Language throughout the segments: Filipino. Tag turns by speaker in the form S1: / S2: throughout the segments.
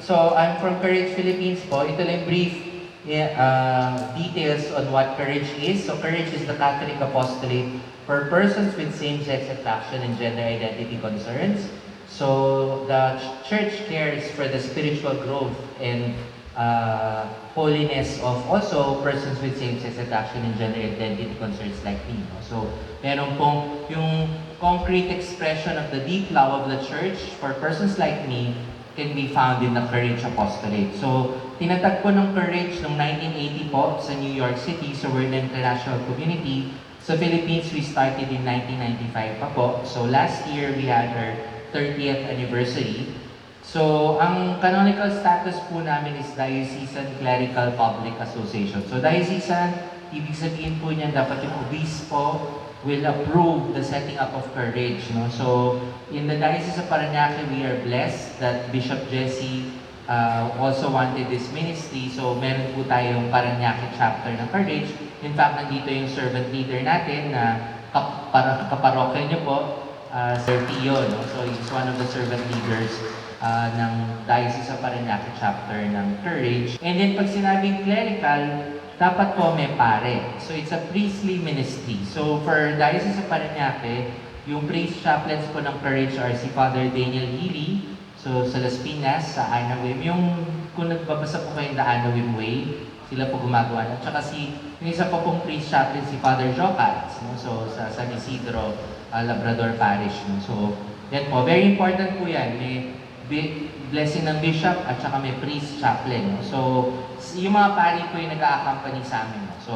S1: So I'm from Courage Philippines po. Ito lang brief details on what Courage is. So Courage is the Catholic apostolate for persons with same-sex attraction and gender identity concerns. So the church cares for the spiritual growth and holiness of also persons with same-sex attraction and gender identity concerns like me. No? So meron pong yung concrete expression of the deep love of the church for persons like me can be found in the Courage Apostolate. So, tinatag po ng Courage noong 1980 po sa New York City. So, we're an international community. Sa Philippines, we started in 1995 pa po. So, last year, we had our 30th anniversary. So, ang canonical status po namin is Diocesan Clerical Public Association. So, diocesan, ibig sabihin po niyan, dapat yung obispo will approve the setting up of Courage. No? So, in the Diocese of Parañaque, we are blessed that Bishop Jesse also wanted this ministry. So, meron po tayong Parañaque chapter ng Courage. In fact, nandito yung servant leader natin na kaparokya niyo po, Sir Tio. No? So, he's one of the servant leaders ng Diocese of Parañaque chapter ng Courage. And then, pag sinabing clerical, dapat po may pare. So it's a priestly ministry. So for Diocese of Parañaque, yung priest chaplains po ng Courage are si Father Daniel Healy, so sa Las Piñas, sa Anawim. Yung kung nagbabasa po kayo ng Anawim Way, sila po gumagawa na. Tsaka yung isa po pong priest chaplain si Father Jocats, no? So sa San Isidro, Labrador Parish. No? So yan po, very important po yan. May blessing ng bishop at saka may priest chaplain. No? So yung mga pari po yung nag-a-accompany sa amin. No? So,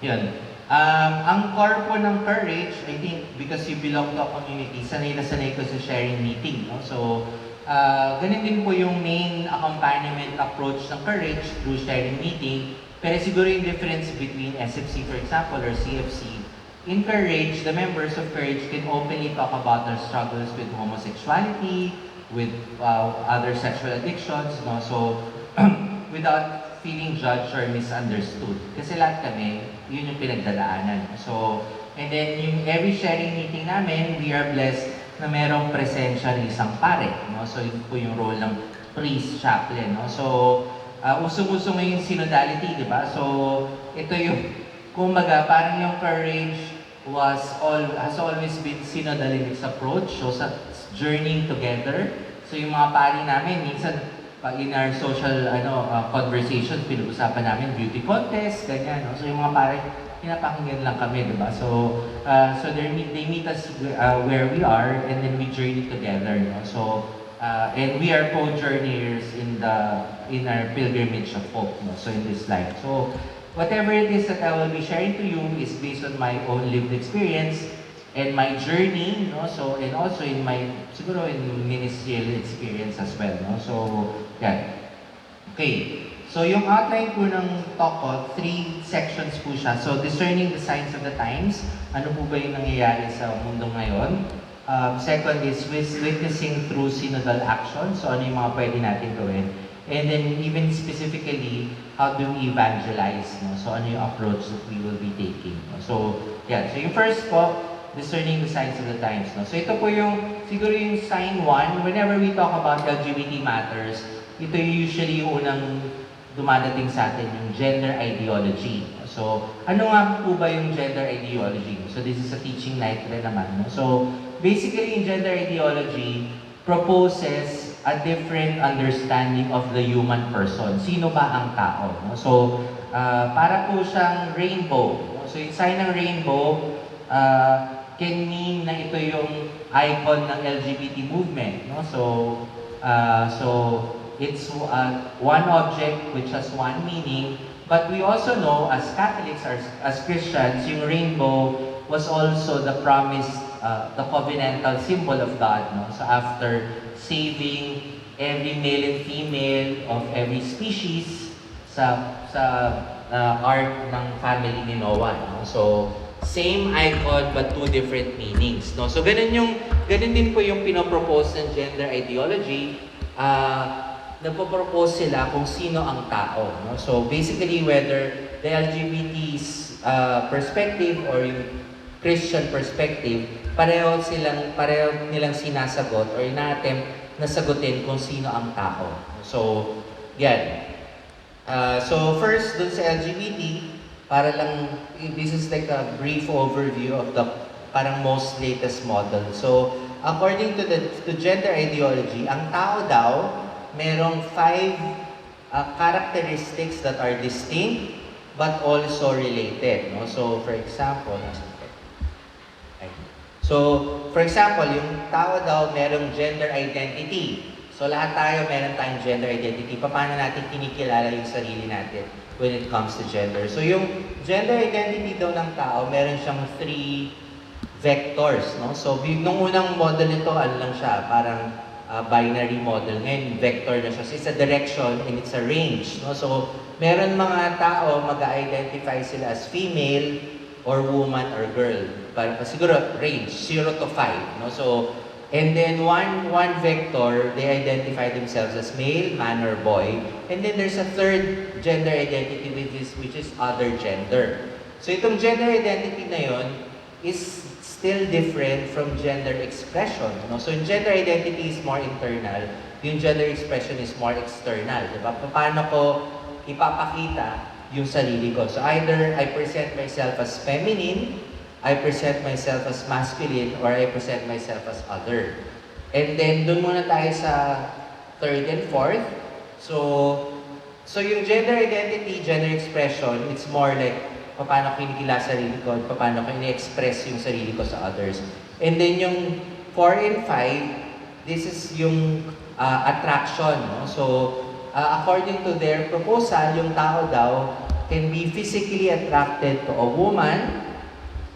S1: yun. Ang core po ng Courage, I think, because you belong to a community, sanay na sanay ko sa sharing meeting. No? So, ganun din po yung main accompaniment approach ng Courage through sharing meeting. Pero siguro yung difference between SFC, for example, or CFC, in Courage, the members of Courage can openly talk about their struggles with homosexuality, with other sexual addictions. No? So, without feeling judged or misunderstood. Kasi lahat kami, yun yung pinagdadaanan. So, and then yung every sharing meeting namin, we are blessed na merong presensya ng isang pare. No? So, yun po yung role ng priest chaplain. No? So, usong-uso ngayon yung synodality, di ba? So, ito yung, kumbaga, parang yung Courage has always been synodal in its approach. So, sa journeying together. So, yung mga pari namin, minsan, in our social conversations, pinag-usapan namin beauty contest, ganyan. No? So yung mga pare, pinapakinggan lang kami, di ba? So, they meet us where we are and then we journey together. No? So, and we are co-journeyers in our pilgrimage of hope. No? So in this life. So, whatever it is that I will be sharing to you is based on my own lived experience and my journey, no? So, and also in my, siguro in ministerial experience as well, no? So, yan. Okay. So, yung outline po ng talk ko, 3 sections po siya. So, discerning the signs of the times. Ano po ba yung nangyayari sa mundo ngayon? Second is witnessing through synodal action. So, ano yung mga pwede natin gawin? And then, even specifically, how do we evangelize? No? So, ano yung approach that we will be taking? No? So, yan. So, yung first po, discerning the signs of the times. No? So ito po yung, siguro yung sign 1, whenever we talk about LGBT matters, ito yung usually yung unang dumadating sa atin, yung gender ideology. So, ano nga po ba yung gender ideology? So, this is a teaching night rin naman. No? So, basically, yung gender ideology proposes a different understanding of the human person. Sino ba ang tao? No? So, para po siyang rainbow. No? So, yung sign ng rainbow, can mean na ito yung icon ng LGBT movement. No? So it's one object which has one meaning. But we also know as Catholics, as Christians, yung rainbow was also the promised, the covenantal symbol of God. No? So after saving every male and female of every species sa ark ng family ni Noah. No? So same icon but 2 different meanings. No? So ganun din po yung pinopropose ng gender ideology. Nagpo-propose sila kung sino ang tao. No? So basically whether the LGBT's perspective or yung Christian perspective, pareho nilang sinasagot or ina-attempt na sagutin kung sino ang tao. So, yan. So first, dun sa LGBT, para lang, this is like a brief overview of the parang most latest model. So, according to gender ideology, ang tao daw, merong 5 characteristics that are distinct but also related. No? So, for example, yung tao daw merong gender identity. So lahat tayo meron tayong gender identity. Paano natin kinikilala yung sarili natin when it comes to gender? So yung gender identity daw ng tao, meron siyang 3 vectors. No? So nung unang model nito, ano lang siya, parang binary model. Ngayon, vector na siya. So it's a direction and it's a range. No? So meron mga tao, mag-identify sila as female, or woman, or girl. Parang siguro range, 0 to 5. No? So, and then one vector, they identify themselves as male, man, or boy. And then there's a third gender identity which is other gender. So itong gender identity na yon is still different from gender expression. No? So yung gender identity is more internal, yung gender expression is more external. Diba? Paano ko ipapakita yung sarili ko? So either I present myself as feminine, I present myself as masculine, or I present myself as other. And then, dun muna tayo sa third and fourth. So yung gender identity, gender expression, it's more like paano ko kinikilala sarili ko, paano ko ini-express yung sarili ko sa others. And then yung 4 and 5, this is yung attraction. No? So, according to their proposal, yung tao daw can be physically attracted to a woman,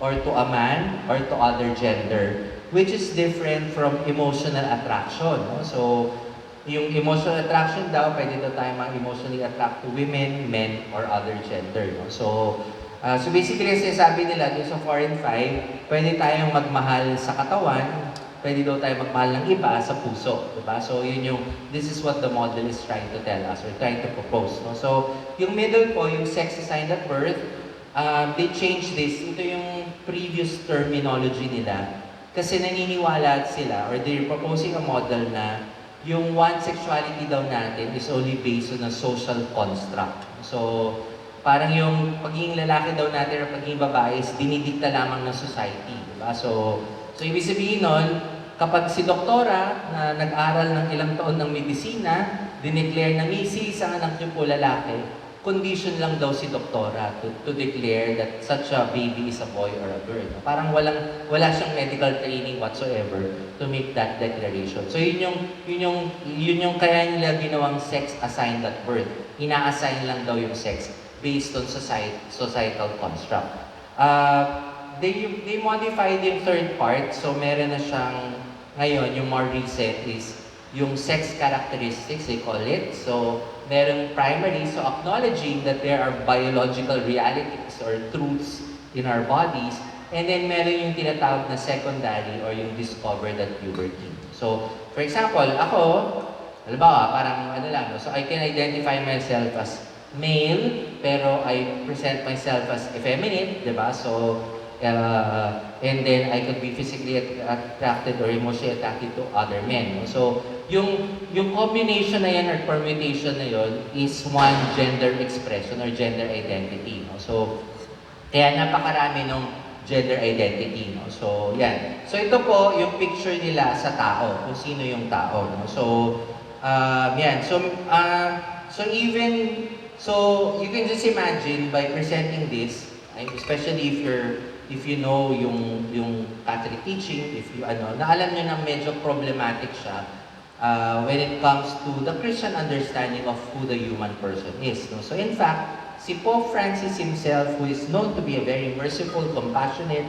S1: or to a man, or to other gender, which is different from emotional attraction. No? So, yung emotional attraction daw, pwede daw tayo emotionally attract to women, men, or other gender. No? So basically, sinasabi nila dun sa 4 and 5, pwede tayong magmahal sa katawan, pwede daw tayo magmahal ng iba sa puso. Diba? So, this is what the model is trying to tell us, or trying to propose. No? So, yung middle po, yung sex assigned at birth, they changed this. Ito yung previous terminology nila. Kasi naniniwala sila, or they're proposing a model na yung one sexuality daw natin is only based on a social construct. So, parang yung pagiging lalaki daw natin or pagiging babae is dinidikta lamang ng society. Diba? So ibig sabihin nun, kapag si doktora na nag-aral ng ilang taon ng medisina, dineclare na misis ang anak niyo po lalaki, condition lang daw si doktora to declare that such a baby is a boy or a girl. Parang wala siyang medical training whatsoever to make that declaration. So yun yung kaya nila ginawang sex assigned at birth. Ina-assign lang daw yung sex based on societal construct. They modified yung third part, so meron na siyang, ngayon, yung more recent is yung sex characteristics, they call it. So, merong primary, so acknowledging that there are biological realities or truths in our bodies. And then, meron yung tinatawag na secondary or yung discovered at puberty. So, for example, ako, halimbawa, parang ano lang, no? So I can identify myself as male, pero I present myself as effeminate, di ba? So, and then I could be physically attracted or emotionally attracted to other men. No? So, yung combination na yan or permutation na yon is one gender expression or gender identity. No? So, kaya napakarami ng gender identity. No? So, yan. So, ito po yung picture nila sa tao, kung sino yung tao. No? So, yan. So, you can just imagine by presenting this, especially if you know yung Catholic teaching, if you na alam nyo na medyo problematic siya when it comes to the Christian understanding of who the human person is. No? So in fact, si Pope Francis himself, who is known to be a very merciful, compassionate,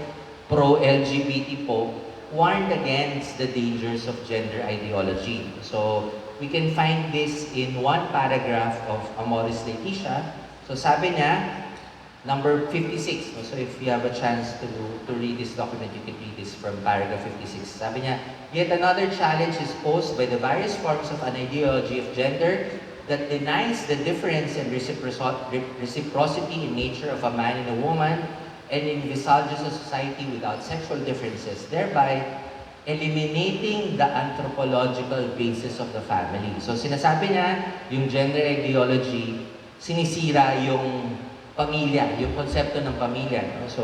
S1: pro-LGBT Pope, warned against the dangers of gender ideology. So we can find this in one paragraph of Amoris Laetitia. So sabi niya, number 56. So if you have a chance to read this document, you can read this from paragraph 56. Sabi niya, yet another challenge is posed by the various forms of an ideology of gender that denies the difference and reciprocity in nature of a man and a woman and envisages a society without sexual differences, thereby eliminating the anthropological basis of the family. So sinasabi niya, yung gender ideology, sinisira yung pamilya, yung konsepto ng pamilya. No? So,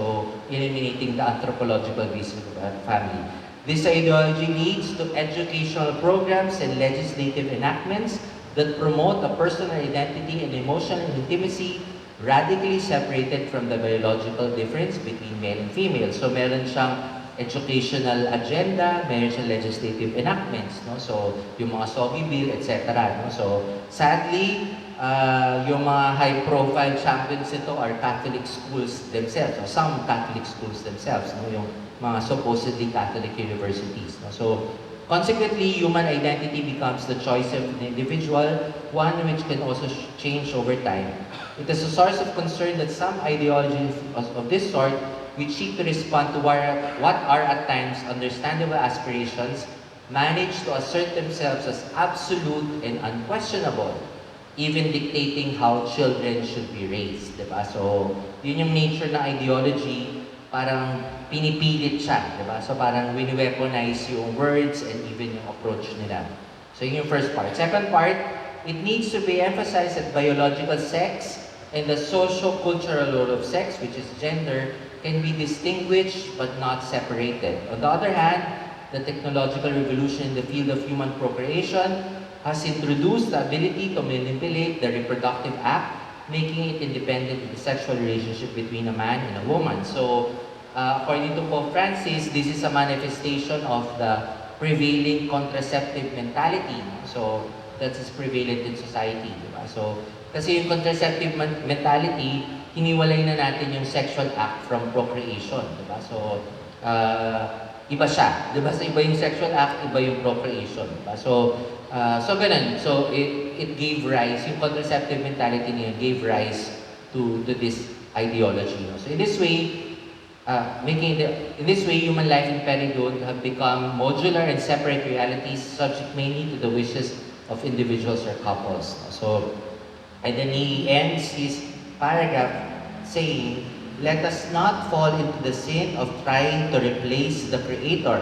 S1: eliminating the anthropological basis of the family. This ideology leads to educational programs and legislative enactments that promote a personal identity and emotional intimacy radically separated from the biological difference between male and female. So meron siyang educational agenda, meron siyang legislative enactments, no? So yung mga SOGI bill, etc. No? So sadly, yung mga high-profile champions nito are Catholic schools themselves, or some Catholic schools themselves, no? Yung mga supposedly Catholic universities. No? So consequently, human identity becomes the choice of an individual, one which can also change over time. It is a source of concern that some ideologies of this sort, which seek to respond to what are at times understandable aspirations, manage to assert themselves as absolute and unquestionable, even dictating how children should be raised. Diba? So, yun yung nature ng ideology, parang pinipilit siya. Diba? So, parang wini-weaponize yung words and even yung approach nila. So, yun yung first part. Second part, it needs to be emphasized that biological sex and the socio-cultural role of sex, which is gender, can be distinguished but not separated. On the other hand, the technological revolution in the field of human procreation has introduced the ability to manipulate the reproductive act, making it independent of the sexual relationship between a man and a woman. So, according to Pope Francis, this is a manifestation of the prevailing contraceptive mentality. So, that is prevalent in society. Diba? So, kasi yung contraceptive mentality, hiniwalay na natin yung sexual act from procreation. Diba? So, iba siya. Diba? So, iba yung sexual act, iba yung procreation. Diba? So, ganun. So, it gave rise, yung contraceptive mentality niya gave rise to this ideology. No? So, in this way, human life and parenthood have become modular and separate realities subject mainly to the wishes of individuals or couples. No? So, and then he ends his paragraph saying, "Let us not fall into the sin of trying to replace the Creator.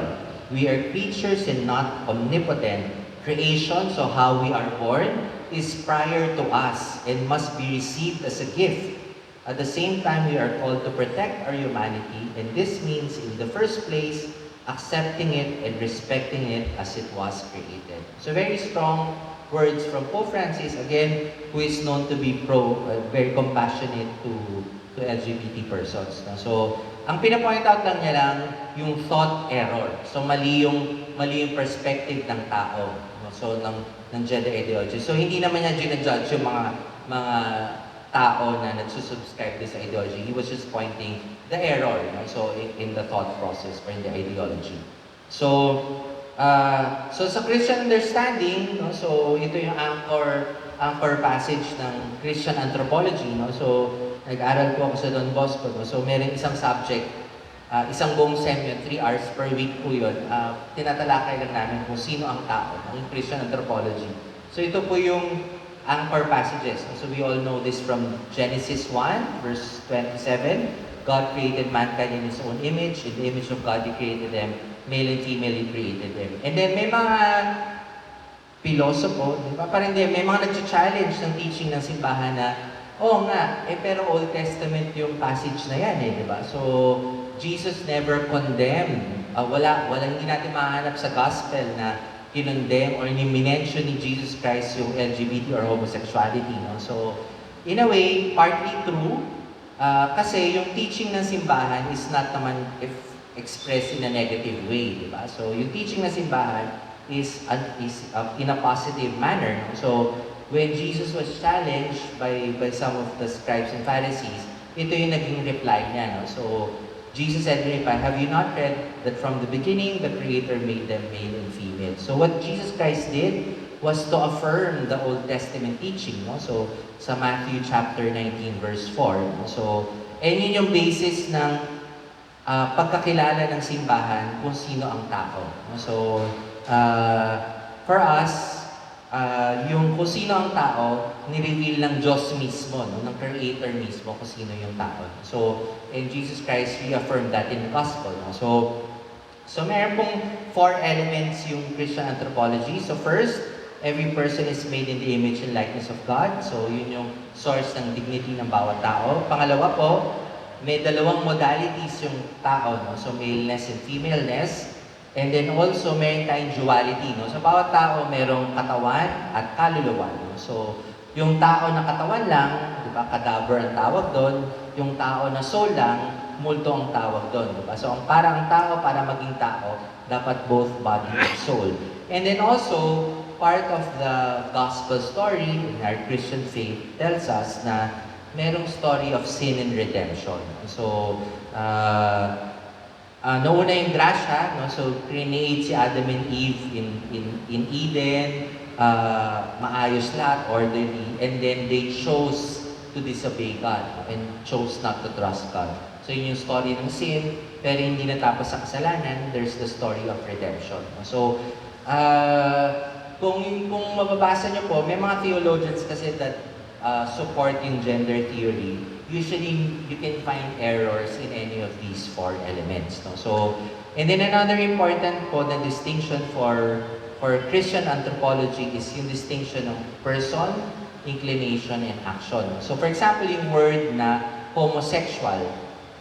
S1: We are creatures and not omnipotent. Creation, so how we are born, is prior to us and must be received as a gift. At the same time, we are called to protect our humanity, and this means, in the first place, accepting it and respecting it as it was created." So very strong words from Pope Francis, again, who is known to be very compassionate to LGBT persons. No? So, ang pinapoint out lang niya lang yung thought error. So, mali yung perspective ng tao. No? So, ng gender ideology. So, hindi naman niya ginajudge yung mga tao na nagsusubscribe sa ideology. He was just pointing the error, no? So, in the thought process or in the ideology. So sa Christian understanding, no, so ito yung anchor passage ng Christian anthropology, no. So nag-aral po ako sa Don Bosco, no. So meron isang subject, isang buong sem yun, 3 hours per week po yun. Tinatalakay lang namin kung sino ang tao, ng Christian anthropology. So ito po yung anchor passages. So we all know this from Genesis 1 verse 27. God created mankind in His own image. In the image of God, He created them. Male and female, He created them. And then may mga pilosopo, di ba? Parang may mga nag-challenge ng teaching ng simbahan na, oo nga, pero Old Testament yung passage na yan di ba? So, Jesus never condemned. Hindi natin mahanap sa gospel na kinondemn or minention ni Jesus Christ yung LGBT or homosexuality. No? So, in a way, partly true, kasi yung teaching ng simbahan is not naman expressed in a negative way, di ba? So, yung teaching ng simbahan is in a positive manner. No? So, when Jesus was challenged by some of the scribes and Pharisees, ito yung naging reply niya. No? So, Jesus said in reply, "Have you not read that from the beginning, the Creator made them male and female?" So, what Jesus Christ did was to affirm the Old Testament teaching. No? So, sa Matthew chapter 19, verse 4. No? So, yun yung basis ng pagkakilala ng simbahan kung sino ang tao. So, for us, yung kung sino ang tao, nireveal ng Diyos mismo, no? Ng Creator mismo kung sino yung tao. So, and Jesus Christ reaffirmed that in the Gospel. No? So, So meron pong four elements yung Christian anthropology. So first, every person is made in the image and likeness of God. So yun yung source ng dignity ng bawat tao. Pangalawa po, may dalawang modalities yung tao, no? So maleness and femaleness. And then also, meron tayong duality, no? Sa bawat tao, merong katawan at kaluluwa, no? So, yung tao na katawan lang, di ba, cadaver ang tawag doon. Yung tao na soul lang, multo ang tawag doon, di ba? So, ang parang tao, para maging tao, dapat both body and soul. And then also, part of the gospel story in our Christian faith tells us na merong story of sin and redemption. So, nauna yung grasya, no? So, create si Adam and Eve in Eden, maayos lahat, orderly, and then they chose to disobey God and chose not to trust God. So, yun yung story ng sin, pero hindi natapos sa kasalanan, there's the story of redemption. So, kung mababasa nyo po, may mga theologians kasi that support yung gender theory. Usually, you can find errors in any of these four elements. No? So, and then another important po na distinction for Christian anthropology is yung distinction ng person, inclination, and action. So, for example, yung word na homosexual,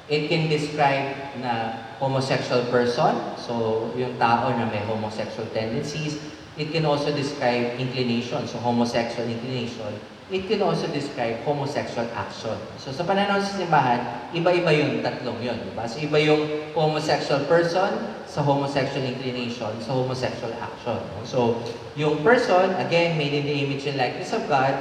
S1: it can describe na homosexual person, so yung tao na may homosexual tendencies. It can also describe inclination, so homosexual inclination. It can also describe homosexual action. So sa pananaw sa simbahan, iba-iba yung tatlong yun. Diba? So iba yung homosexual person sa homosexual inclination, sa homosexual action. So yung person, again, made in the image and likeness of God.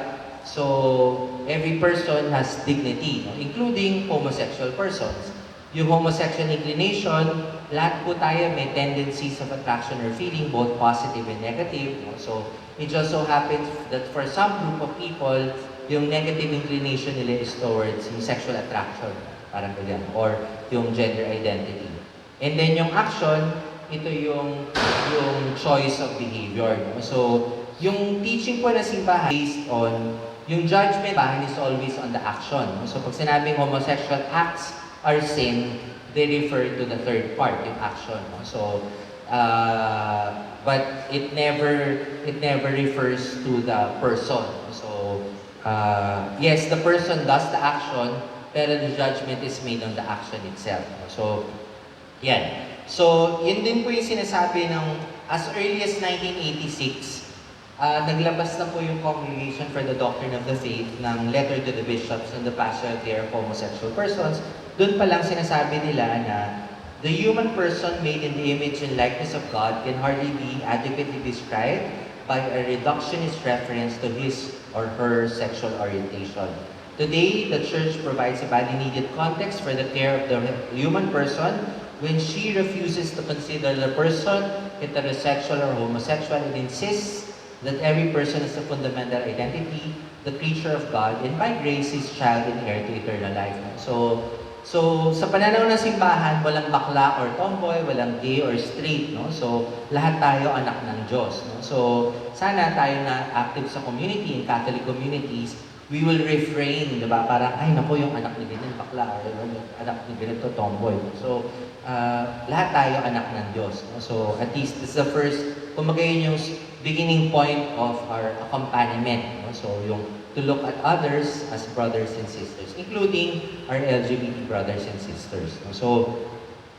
S1: So every person has dignity, no? Including homosexual persons. Yung homosexual inclination, lahat po tayo may tendencies of attraction or feeling, both positive and negative. No? So, it just so happens that for some group of people, yung negative inclination nila is towards yung sexual attraction, parang ganyan, or yung gender identity. And then yung action, ito yung choice of behavior. No? So, yung teaching po na simbahan based on, yung judgment is always on the action. No? So, pag sinabing homosexual acts are sin, they refer to the third part, yung action. No? So, but it never refers to the person. So, yes, the person does the action, pero the judgment is made on the action itself. No? So, yan. So, yun din po yung sinasabi ng as early as 1986, naglabas na po yung Congregation for the Doctrine of the Faith ng letter to the bishops on the pastoral care of homosexual persons. Doon pa lang sinasabi nila na the human person made in the image and likeness of God can hardly be adequately described by a reductionist reference to his or her sexual orientation. Today, the Church provides a badly needed context for the care of the human person when she refuses to consider the person heterosexual or homosexual and insists that every person is a fundamental identity, the creature of God, and by grace is child and heir to eternal life. So, sa pananaw ng simbahan, walang bakla or tomboy, walang gay or straight, no? So, lahat tayo anak ng Diyos, no? So, sana tayo na active sa community, in Catholic communities, we will refrain, di ba? Parang, ay, naku, yung anak ni ganyan, bakla, or yung anak ni ganito, tomboy. So, lahat tayo anak ng Diyos, no? So, at least, this is the first, kumbaga yun yung beginning point of our accompaniment, no? So, yung to look at others as brothers and sisters, including our LGBT brothers and sisters. No? So,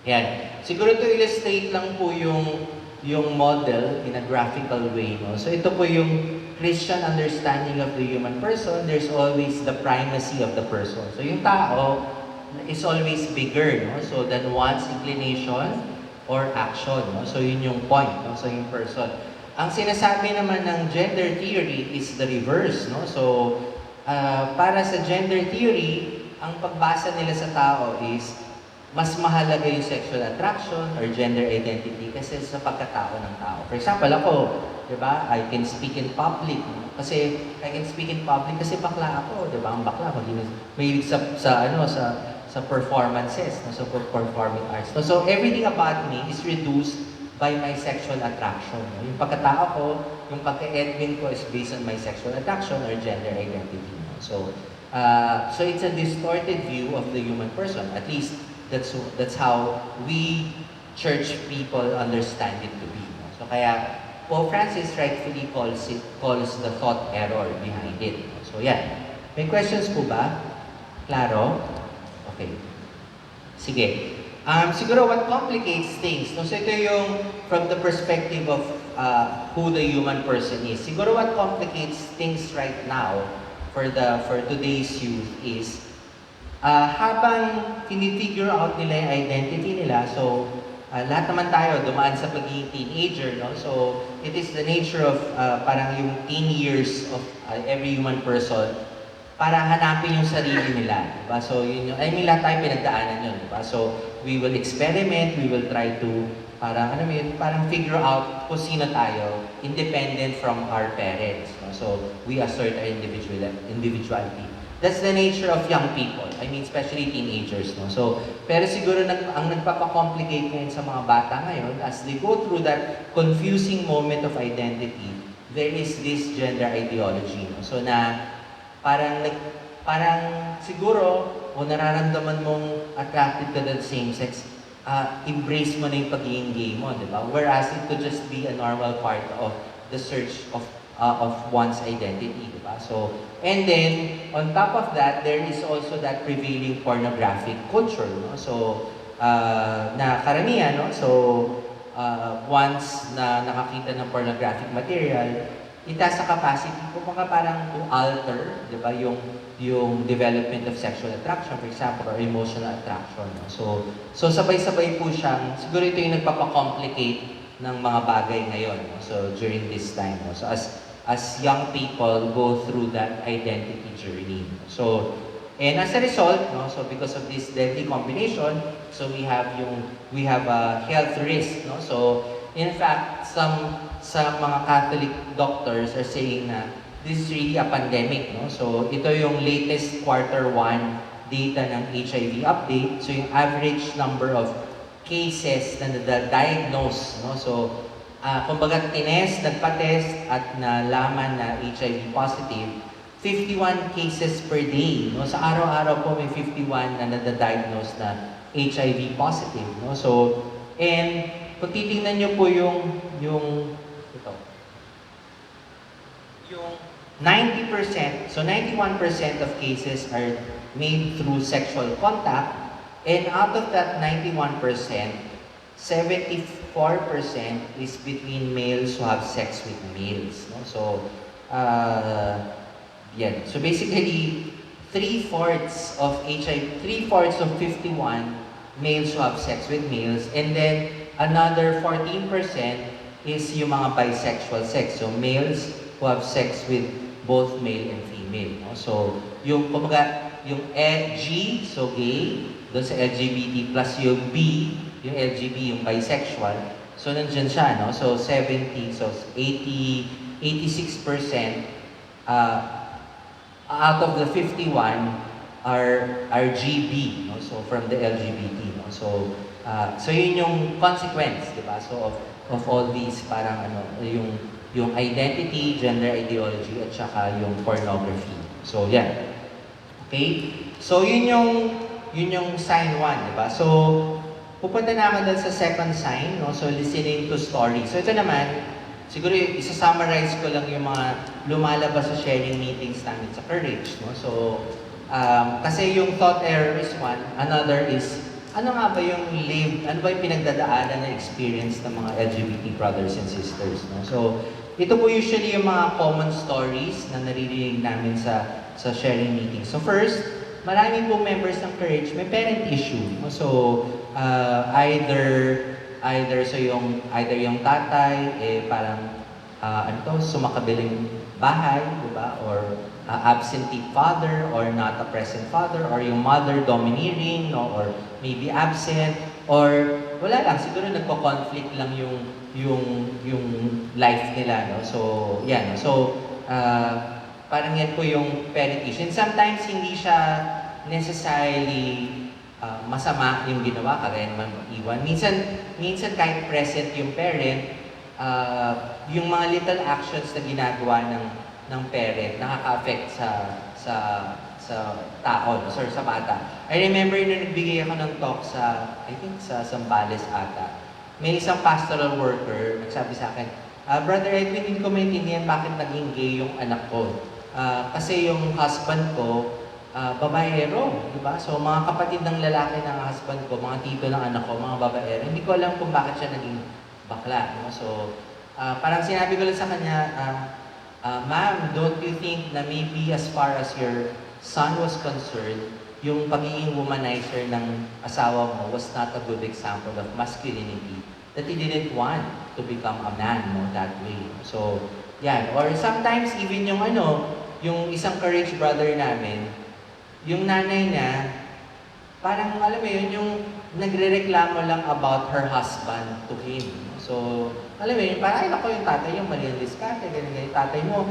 S1: yan. Siguro to illustrate lang po yung model in a graphical way. No? So, ito po yung Christian understanding of the human person. There's always the primacy of the person. So, yung tao is always bigger, no? So, than one's inclination or action. No? So, yun yung point. No? So, yung person. Ang sinasabi naman ng gender theory is the reverse, no? So, para sa gender theory, ang pagbasa nila sa tao is mas mahalaga yung sexual attraction or gender identity kasi sa pagkatao ng tao. For example, ako, di ba? I can speak in public. No? Kasi I can speak in public kasi bakla ako, di ba? Ang bakla ako, may sa performances, no? So performing arts. No? So everything about me is reduced by my sexual attraction. No? Yung pagkatao ko, yung pagka-Edwin ko is based on my sexual attraction or gender identity. No? So it's a distorted view of the human person. At least that's how we church people understand it to be. No? So kaya Pope Francis rightfully calls the thought error behind it. So yeah. May questions po ba? Klaro? Okay. Sige. Siguro what complicates things, no? So ito yung from the perspective of who the human person is. Siguro what complicates things right now for today's youth is habang tinifigure out nila yung identity nila, so lahat naman tayo dumaan sa pagiging teenager, no? So it is the nature of parang yung teen years of every human person para hanapin yung sarili nila, diba? So yun yung, I mean, lahat tayo pinagdaanan yun, diba? So we will experiment, we will try to parang, ano yun, parang figure out kung sino tayo, independent from our parents, no? So we assert our individuality. That's the nature of young people, I mean, especially teenagers, no? So, pero siguro ang nagpapakomplicate ngayon sa mga bata ngayon, as they go through that confusing moment of identity, there is this gender ideology, no? So na parang siguro o nararamdaman mong attracted ka to the same sex, embrace mo na yung pagiging gay mo, di ba? Whereas it could just be a normal part of the search of one's identity, di ba? So, and then on top of that, there is also that prevailing pornographic culture, no? So, na karamihan, no? So, once na nakakita ng pornographic material, it has a capacity kung mga parang to alter, di ba, yung development of sexual attraction, for example, or emotional attraction. No? So sabay-sabay po siyang, siguro ito yung nagpapakomplicate ng mga bagay ngayon. No? So during this time. No? So as young people go through that identity journey. No? So, and as a result, no, so because of this deadly combination, so we have a health risk. No? So in fact, sa mga Catholic doctors are saying na this is really a pandemic, no? So ito yung latest quarter 1 data ng HIV update. So yung average number of cases na diagnose, no? So kumbaga nagpa-test at nalaman na HIV positive, 51 cases per day, no? Sa araw-araw po may 51 na nada-diagnose na HIV positive, no? So and kung titingnan niyo po yung 90%, so 91% of cases are made through sexual contact, and out of that 91%, 74% is between males who have sex with males. No? So, yan. So basically, 3/4 of HIV, 3/4 of 51 males who have sex with males, and then another 14% is yung mga bisexual sex. So males who have sex with both male and female. No? So yung kumbaga, yung G, so gay, doon sa LGBT, plus yung B, yung LGB, yung bisexual. So nandiyan siya, no? So 86% out of the 51 are GB, no? So from the LGBT, no? So yun yung consequence, di ba? So of all these parang yung identity, gender ideology, at saka yung pornography. So yeah. Okay? So yun yung sign 1, di ba? So pupunta naman dun sa second sign, no? So listening to stories. So ito naman, siguro isa-summarize ko lang yung mga lumalabas sa sharing meetings namin sa Courage, no? So kasi yung thought error is one, another is ano nga ba yung ano ba yung pinagdadaanan na experience ng mga LGBT brothers and sisters, no? So ito po usually yung mga common stories na naririnig namin sa sharing meetings. So first, marami po members ng Courage may parent issue, no? So either yung tatay parang sumakabiling bahay, di ba? Or absentee father or not a present father, or yung mother domineering, no? Or maybe absent, or wala lang, siguro nagko-conflict lang yung life nila, no? So yan, no? So parang yan po yung parent issue. And sometimes hindi siya necessarily masama yung ginawa, kagaya naman iwan. Minsan kahit present yung parent, yung mga little actions na ginagawa ng parent nakaka-affect sa tao, sa bata. I remember na nagbigay ako ng talk I think sa Zambales ata. may isang pastoral worker, nagsabi sa akin, Brother Edwin, hindi ko maintindihan bakit naging gay yung anak ko. Kasi yung husband ko, babaero, di ba? So, mga kapatid ng lalaki ng husband ko, mga tito ng anak ko, mga babaero, hindi ko alam kung bakit siya naging bakla. No? So, parang sinabi ko lang sa kanya, Ma'am, don't you think na maybe as far as your son was concerned, yung pagiging womanizer ng asawa mo was not a good example of masculinity, that he didn't want to become a man, no, that way. So, yan. Or sometimes even yung isang courage brother namin, yung nanay niya, parang alam mo yun, yung nagre-reklamo lang about her husband to him. So, alam mo yun, parang ay naku, yung tatay yung mali ang diskarte, ganyan. Tatay mo,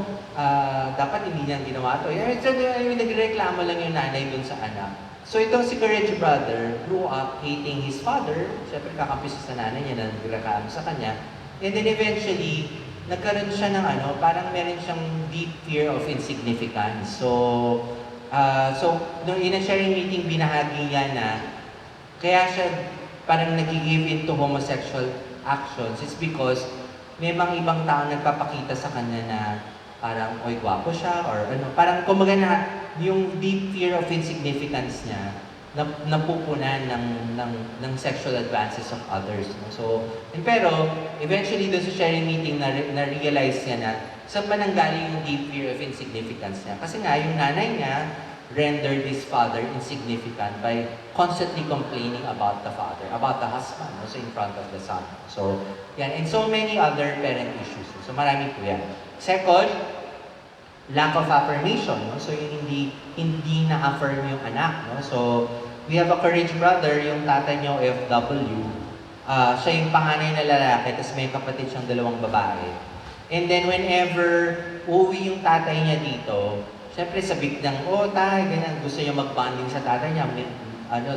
S1: dapat hindi niya ginawa to. So, nagre-reklamo lang yung nanay dun sa anak. So, itong si Courage Brother grew up hating his father. Siyempre, kakampi siya sa nanay niya na nagreklamo sa kanya. And then eventually, nagkaroon siya ng parang meron siyang deep fear of insignificance. So, nung in a sharing meeting, binahagi niya na kaya siya parang nag-give into homosexual actions is because may mga ibang tao nagpapakita sa kanya na parang, oy, gwapo siya, or parang kumbaga na yung deep fear of insignificance niya napupunan ng sexual advances of others. No? So, pero, eventually doon sa sharing meeting, na-realize niya na saan ba nanggaling yung deep fear of insignificance niya? Kasi nga, yung nanay niya rendered his father insignificant by constantly complaining about the father, about the husband, also in front of the son. So, yan. And so many other parent issues. So, marami po yan. Second, lack of affirmation. No? So, yung hindi na-affirm yung anak. No? So, we have a courage brother, yung tatay niya OFW. Siya yung panganay na lalaki, tapos may kapatid siyang dalawang babae. And then, whenever uuwi yung tatay niya dito, siyempre sabik ng, tay, ganyan, gusto niya mag-bonding sa tatay niya,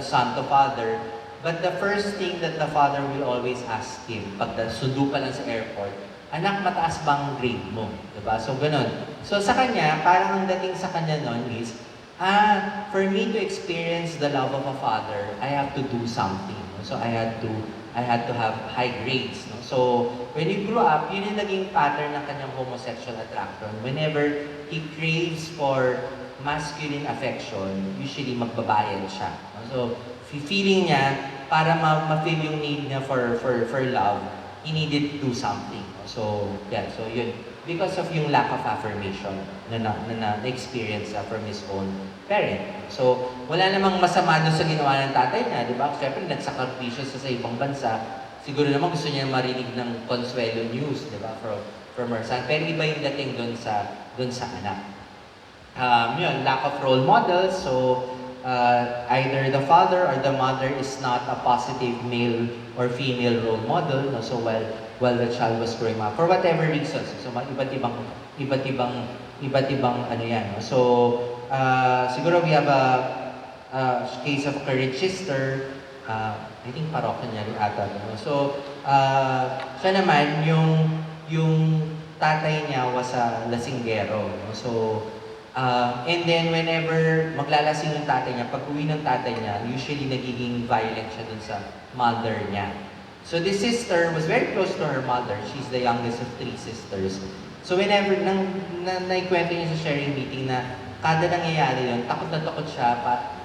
S1: son to father. But the first thing that the father will always ask him, pag sundo pa lang sa airport, anak, mataas bang grade mo? Diba? So, ganun. So, sa kanya, parang ang dating sa kanya nun is, for me to experience the love of a father, I have to do something. So, I had to have high grades. No? So, when he grew up, yun yung naging pattern ng kanyang homosexual attraction. Whenever he craves for masculine affection, usually magbabayad siya. No? So, feeling niya, para ma-feel yung need niya for love, he needed to do something. No? So, yeah, so yun. Because of yung lack of affirmation na experience from his own parent. So, wala namang masama doon sa ginawa ng tatay niya, di ba? Siyempre, nagsakripisyo sa ibang bansa. Siguro naman gusto niya marinig ng consuelo news, di ba? From her son. Pero iba yung dating doon sa anak. Yun, lack of role models. So, either the father or the mother is not a positive male or female role model. No? So, while the child was growing up, for whatever reasons. So, iba't ibang ano yan. No? So, siguro we have a case of Courage sister. I think parokya niya rin ata. No? So, siya naman, yung tatay niya was a lasinggero. No? So, and then whenever maglalasing yung tatay niya, pag uwi ng tatay niya, usually nagiging violent siya dun sa mother niya. So this sister was very close to her mother. She's the youngest of 3 sisters. So whenever, naikwento niya sa sharing meeting na kada nangyayari yun, takot na takot siya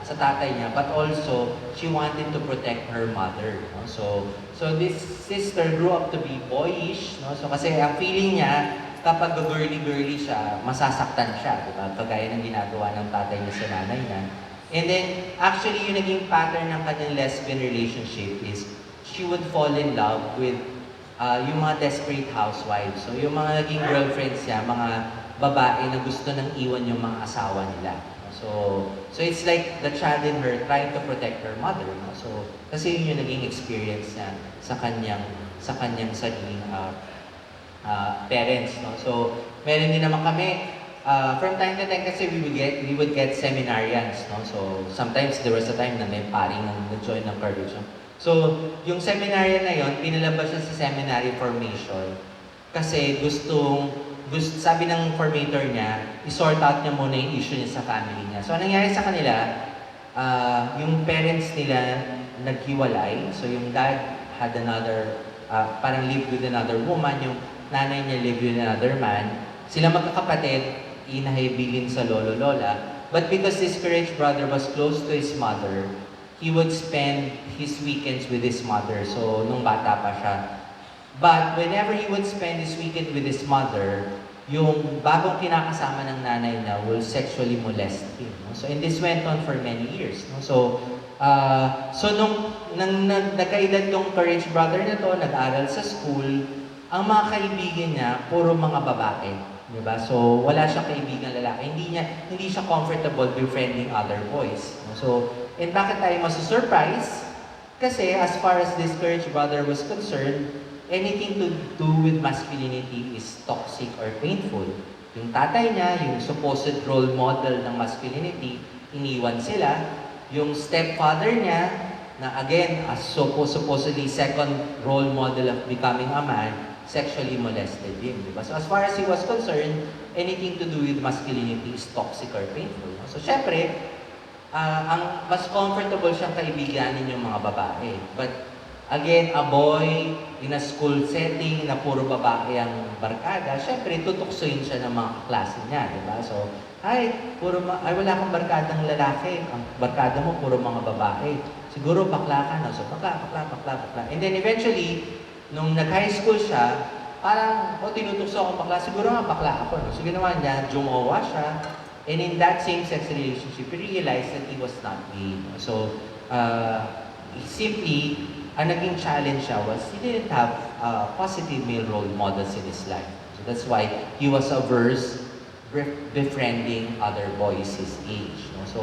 S1: sa tatay niya, but also, she wanted to protect her mother. No? So this sister grew up to be boyish. No? So kasi ang feeling niya, kapag girly-girly siya, masasaktan siya. Diba? Kagaya ng ginagawa ng tatay niya sa nanay niya. And then, actually, yung naging pattern ng kanyang lesbian relationship is she would fall in love with yung mga desperate housewives. So, yung mga naging girlfriends niya, mga babae na gusto nang iwan yung mga asawa nila. So it's like the child in her trying to protect her mother. No? So, kasi yun yung naging experience niya sa kanyang sariling parents. No? So, meron din naman kami, from time to time kasi we would get seminarians. No? So, sometimes there was a time na may paring nag-join ng Courage. So, yung seminarian na yon, pinalabas siya sa seminary formation kasi sabi ng formator niya, i-sort out niya muna yung issue niya sa family niya. So, nangyari sa kanila, yung parents nila naghiwalay. So, yung dad had another parang live with another woman, yung nanay niya live with another man. Sila magkakapatid, inahibilin sa lolo-lola. But because this courage brother was close to his mother, he would spend his weekends with his mother. So, nung bata pa siya. But whenever he would spend his weekend with his mother, yung bagong kinakasama ng nanay niya will sexually molest him. No? So, and this went on for many years. No? So nung nagkaedad yung courage brother na to, nag-aral sa school, ang mga kaibigan niya, puro mga babae. Diba? So, wala siyang kaibigan lalaki. Hindi siya comfortable befriending other boys. No? So, and bakit tayo masusurprise? Kasi as far as this courage brother was concerned, anything to do with masculinity is toxic or painful. Yung tatay niya, yung supposed role model ng masculinity, iniwan sila. Yung stepfather niya, na again, as supposedly second role model of becoming a man, sexually molested him. Diba? So as far as he was concerned, anything to do with masculinity is toxic or painful. So syempre, ang mas comfortable siyang kaibiganin yung mga babae. But again, a boy in a school setting na puro babae ang barkada, syempre tutuksoin siya ng mga klase niya, di ba? So, wala kang barkadang lalaki. Ang barkada mo, puro mga babae. Siguro bakla ka, no? So, bakla. And then eventually, nung nag-high school siya, parang, tinutukso akong bakla. Siguro nga bakla ako, no? So, ginawa niya, jumawa siya. And in that same-sex relationship, he realized that he was not gay. No? So, simply, ang naging challenge siya was he didn't have positive male role models in his life. So that's why he was averse befriending other boys his age. No? So,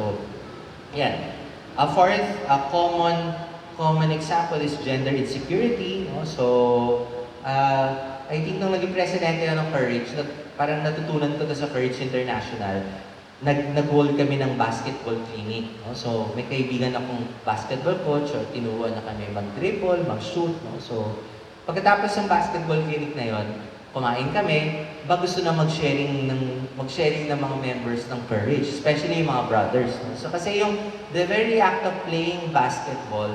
S1: yan. A fourth common example is gender insecurity. No? So, I think nung naging presidente na ng Courage, parang natutunan ko to sa Courage International, nag-hold kami ng basketball clinic. No? So, may kaibigan akong basketball coach, or tinuruan na kami mag-dribble, mag-shoot. No? So, pagkatapos ng basketball clinic na yon, kumain kami, gusto na mag-sharing ng mga members ng Courage, especially yung mga brothers. No? So, kasi the very act of playing basketball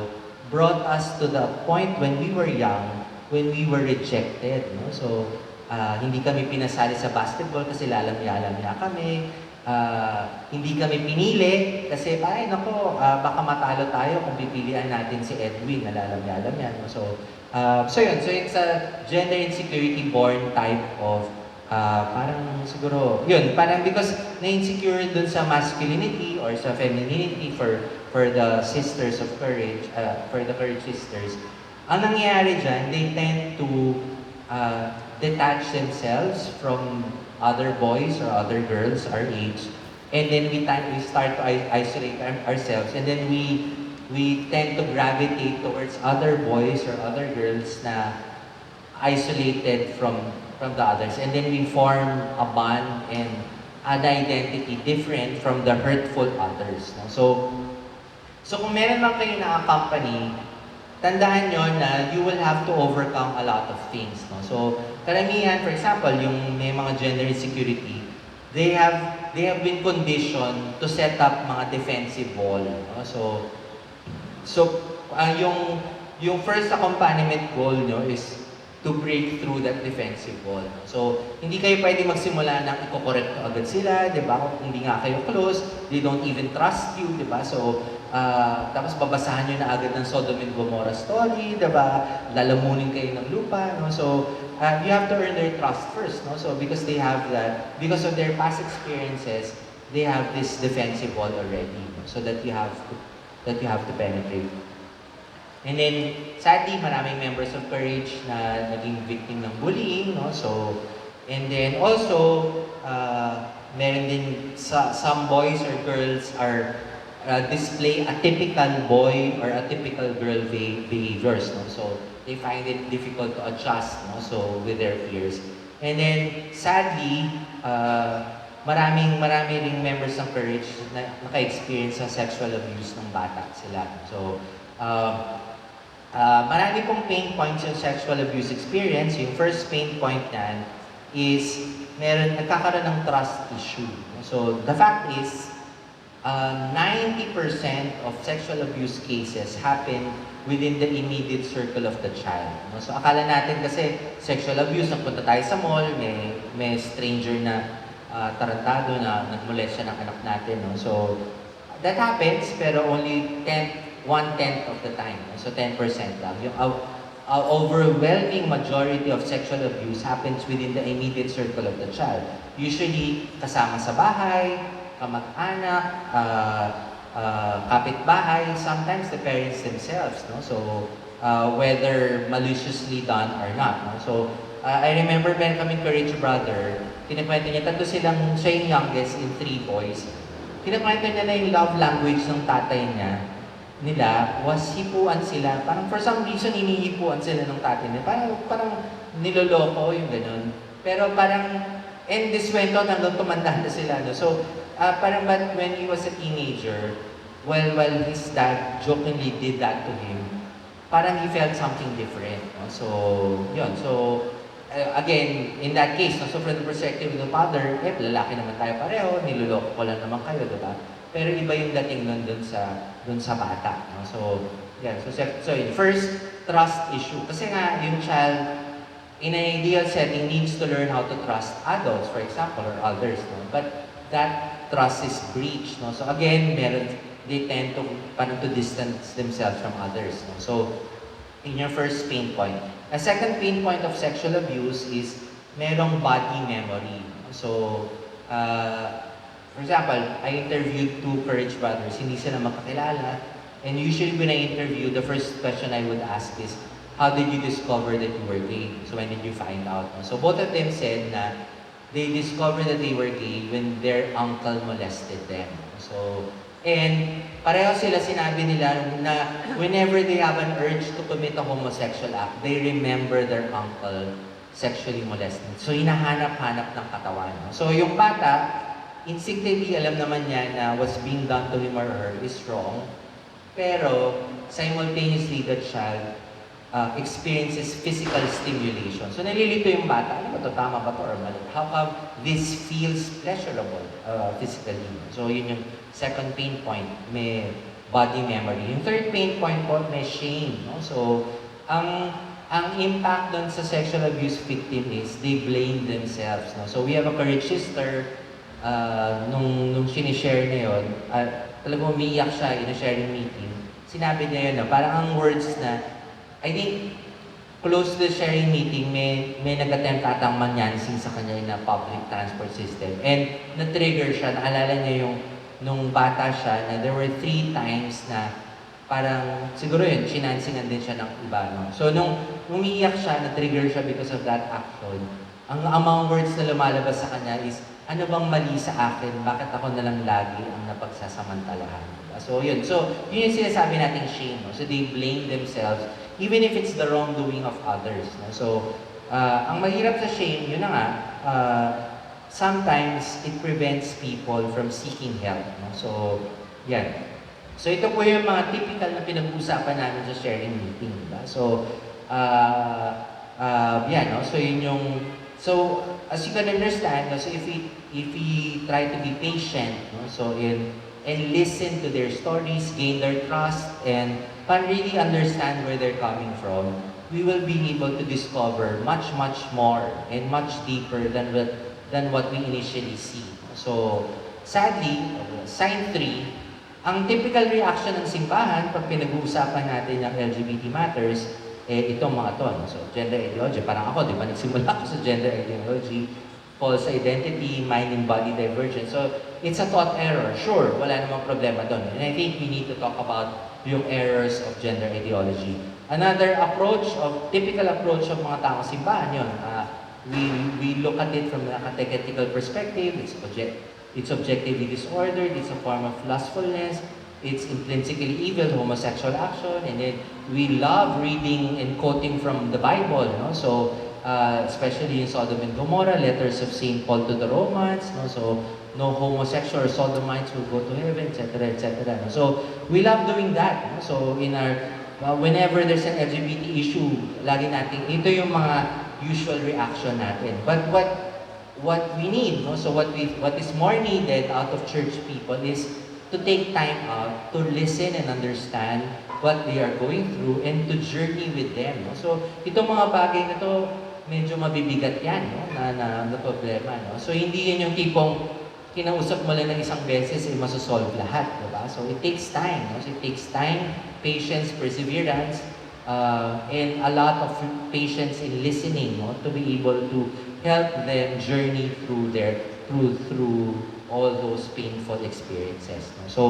S1: brought us to the point when we were young, when we were rejected. No? So, hindi kami pinasali sa basketball kasi lalamya-lamya kami. Hindi kami pinili kasi baka matalo tayo kung pipilian natin si Edwin, nalalamyalam yan. So yun. So it's a gender insecurity born type of parang siguro, yun, parang because na-insecure dun sa masculinity or sa femininity for the sisters of courage, for the courage sisters. Ang nangyayari dyan, they tend to detach themselves from other boys or other girls our age, and then we start to isolate ourselves, and then we tend to gravitate towards other boys or other girls na isolated from the others, and then we form a bond and an identity different from the hurtful others. No? So kung meron lang kayo na company, tandaan nyo na you will have to overcome a lot of things. No? So, karamihan, for example, yung may mga gender insecurity, they have been conditioned to set up mga defensive wall. No? So yung first accompaniment goal nyo is to break through that defensive wall. So, hindi kayo pwede magsimula ng i-correct agad sila, di ba? Kung hindi nga kayo close, they don't even trust you, di ba? So, tapos babasahan nyo na agad ng Sodom and Gomorrah story, di ba? Lalamunin kayo ng lupa, no? So, you have to earn their trust first, no? So, because of their past experiences, they have this defensive wall already, no? So that you have to penetrate. And then, sadly, maraming members of Courage na naging victim ng bullying, no? So, and then also, meron din some boys or girls are display a typical boy or a typical girl behaviors, no? So, they find it difficult to adjust, no? So, with their peers. And then, sadly, marami ring members ng Courage na naka-experience sa sexual abuse ng bata sila. So, marami pong pain points yung sexual abuse experience. Yung first pain point nan is nagkakaroon ng trust issue. So, the fact is, 90% of sexual abuse cases happen within the immediate circle of the child. No? So akala natin kasi sexual abuse, nagpunta tayo sa mall, may stranger na tarantado na nagmolest siya ng anak natin. No? So that happens, pero only 1/10 of the time. No? So 10% lang. Yung overwhelming majority of sexual abuse happens within the immediate circle of the child. Usually kasama sa bahay, kamag-anak, kapitbahay, sometimes the parents themselves, no? So, whether maliciously done or not, no? So, I remember meron kaming Courage brother, kinikwento niya, tatlo silang, siya yung youngest in 3 boys. Kinikwento niya na yung love language ng tatay nila was hipuan sila. Parang for some reason, inihipuan sila ng tatay nila. Parang niloloko yung ganun. Pero parang, and this went on hanggang tumanda na sila. No? So, parang when he was a teenager, while his dad jokingly did that to him, parang he felt something different. No? So, yun. So, again, in that case, no, so from the perspective of the father, lalaki naman tayo pareho, niloloko ko lang naman kayo, diba? Pero iba yung dating nun dun sa bata. No? So, yeah. So yun. First, trust issue. Kasi nga, yung child, in an ideal setting, needs to learn how to trust adults, for example, or others. No? But that trust is breached. No? So again, they tend to distance themselves from others. No? So, in your first pain point. A second pain point of sexual abuse is merong body memory. So, for example, I interviewed 2 Courage brothers, hindi sila magkakilala. And usually when I interview, the first question I would ask is, how did you discover that you were gay? So when did you find out? So both of them said na they discovered that they were gay when their uncle molested them. So, and pareho sila sinabi nila na whenever they have an urge to commit a homosexual act, they remember their uncle sexually molested. So hinahanap-hanap ng katawan. So yung bata, instinctively alam naman niya na what's being done to him or her is wrong. Pero simultaneously the child experiences physical stimulation. So nalilito yung bata, ano ba ito, tama ba ito or mali? How come this feels pleasurable physically? So yun yung second pain point, may body memory. Yung third pain point po, may shame. No? So ang impact dun sa sexual abuse victim is they blame themselves. No? So we have a Courage sister, nung sinishare niya yun, talagang umiiyak siya in a sharing meeting. Sinabi niya yun na parang ang words na I think, close to the sharing meeting, may nag-attempt atang manyansing sa kanya in a public transport system. And na-trigger siya, naalala niya yung nung bata siya na there were 3 times na parang, siguro yun, sinansingan din siya ng iba. No? So nung umiiyak siya, na-trigger siya because of that action, ang mga words na lumalabas sa kanya is, ano bang mali sa akin? Bakit ako nalang lagi ang napagsasamantalahan? So yun. So yun yung sinasabi nating shame. No? So they blame themselves even if it's the wrongdoing of others. No? So ang mahirap sa shame, yun na nga, sometimes it prevents people from seeking help. No? So yan. So ito po yung mga typical na pinag-uusapan namin sa sharing meeting. Diba? So yan. No? So yun yung so as you can understand, no? So if we try to be patient, no? So and listen to their stories, gain their trust, and really understand where they're coming from, we will be able to discover much more and much deeper than what we initially see. So, sadly, sign 3, ang typical reaction ng simbahan pag pinag-uusapan natin yung LGBT matters, itong mga to. So, gender ideology, parang ako, di ba, nagsimula ako sa gender ideology, false identity, mind and body divergence. So, it's a thought error. Sure, wala namang problema doon. And I think we need to talk about yung errors of gender ideology. Another typical approach of mga taong simbahan yun. We look at it from a catechetical perspective. It's objectively disordered. It's a form of lustfulness. It's intrinsically evil, homosexual action. And then we love reading and quoting from the Bible. No? So, especially in Sodom and Gomorrah, letters of St. Paul to the Romans. No? So, no homosexual or sodomites will go to heaven, etc., etc. No? So, we love doing that. No? So, in our, whenever there's an LGBT issue, lagi natin, ito yung mga usual reaction natin. But what we need, no? So what is more needed out of church people is to to take time out to listen and understand what they are going through and to journey with them. No? So, itong mga bagay na to, medyo mabibigat yan, no? na problema. No? So, hindi yan yung tipong kinausap mo lang ng isang beses, ay masosolve lahat. Diba? So, it takes time. No? So, it takes time, patience, perseverance, and a lot of patience in listening, no? To be able to help them journey through through all those painful experiences. No? So,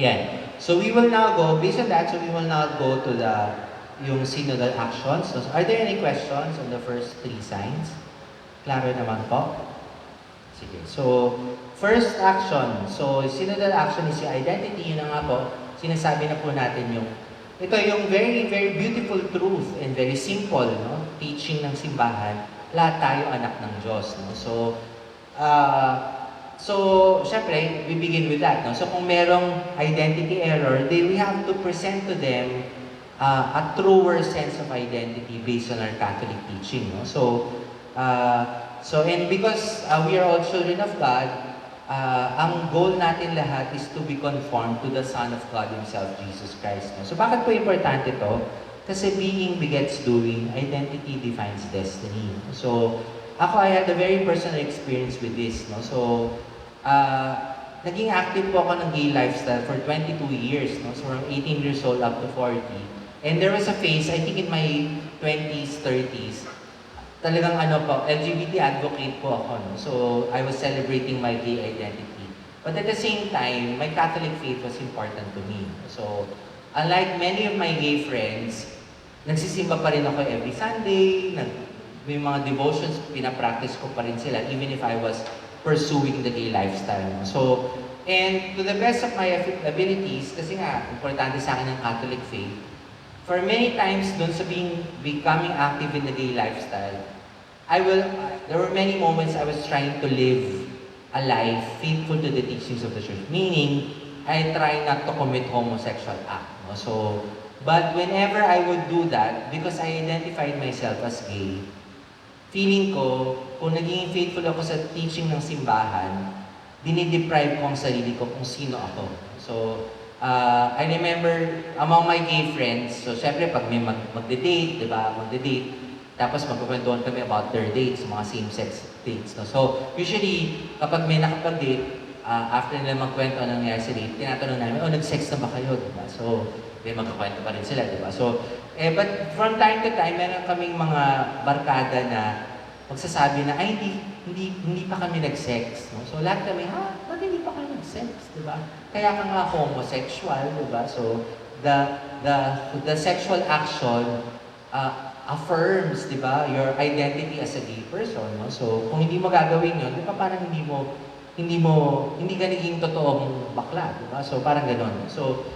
S1: yeah. So we will now go, based on that, so we will now go to yung synodal actions. So, are there any questions on the first three signs? Klaro naman po? Sige. So, first action. So, synodal action is yung identity. Yun na nga po, sinasabi na po natin ito yung very, very beautiful truth and very simple, no? Teaching ng simbahan. Lahat tayo anak ng Diyos, no? So, syempre, we begin with that, no? So, kung merong identity error, we have to present to them a truer sense of identity based on our Catholic teaching, no? And because we are all children of God, ang goal natin lahat is to be conformed to the Son of God Himself, Jesus Christ. No? So bakit po importante to? Kasi being begets doing, identity defines destiny. So I had a very personal experience with this. No? So naging active po ako ng gay lifestyle for 22 years. No? So from 18 years old up to 40. And there was a phase, I think in my 20s, 30s, talagang LGBT advocate po ako. No? So, I was celebrating my gay identity. But at the same time, my Catholic faith was important to me. So, unlike many of my gay friends, nagsisimba pa rin ako every Sunday, may mga devotions, pinapractice ko pa rin sila, even if I was pursuing the gay lifestyle. No? So, and to the best of my abilities, kasi nga, importante sa akin ang Catholic faith, for many times, dun sa becoming active in the gay lifestyle, there were many moments I was trying to live a life faithful to the teachings of the church. Meaning, I try not to commit homosexual act. No? So, but whenever I would do that, because I identified myself as gay, feeling ko, kung naging faithful ako sa teaching ng simbahan, dinideprive ko ang sarili ko kung sino ako. So, I remember among my gay friends, so syempre pag may magde-date, di ba, magde-date, tapos magkukwentuhan kami about their dates, mga same-sex dates. No? So, usually, kapag may nakapag-date, after nila magkwento anong nangyari sa date, tinatanong namin, nag-sex na ba kayo? Diba? So, may magkakwento pa rin sila, diba? So, but from time to time, meron kaming mga barkada na magsasabi na, ay, hindi pa kami nag-sex. No? So, lahat kami, ba't hindi pa kami nag-sex? Diba? Kaya ka nga homosexual, diba? So, the sexual action, affirms, di ba, your identity as a gay person, no? So, kung hindi mo gagawin yun, di ba parang hindi ka naging totoong bakla, di ba? So, parang gano'n. So,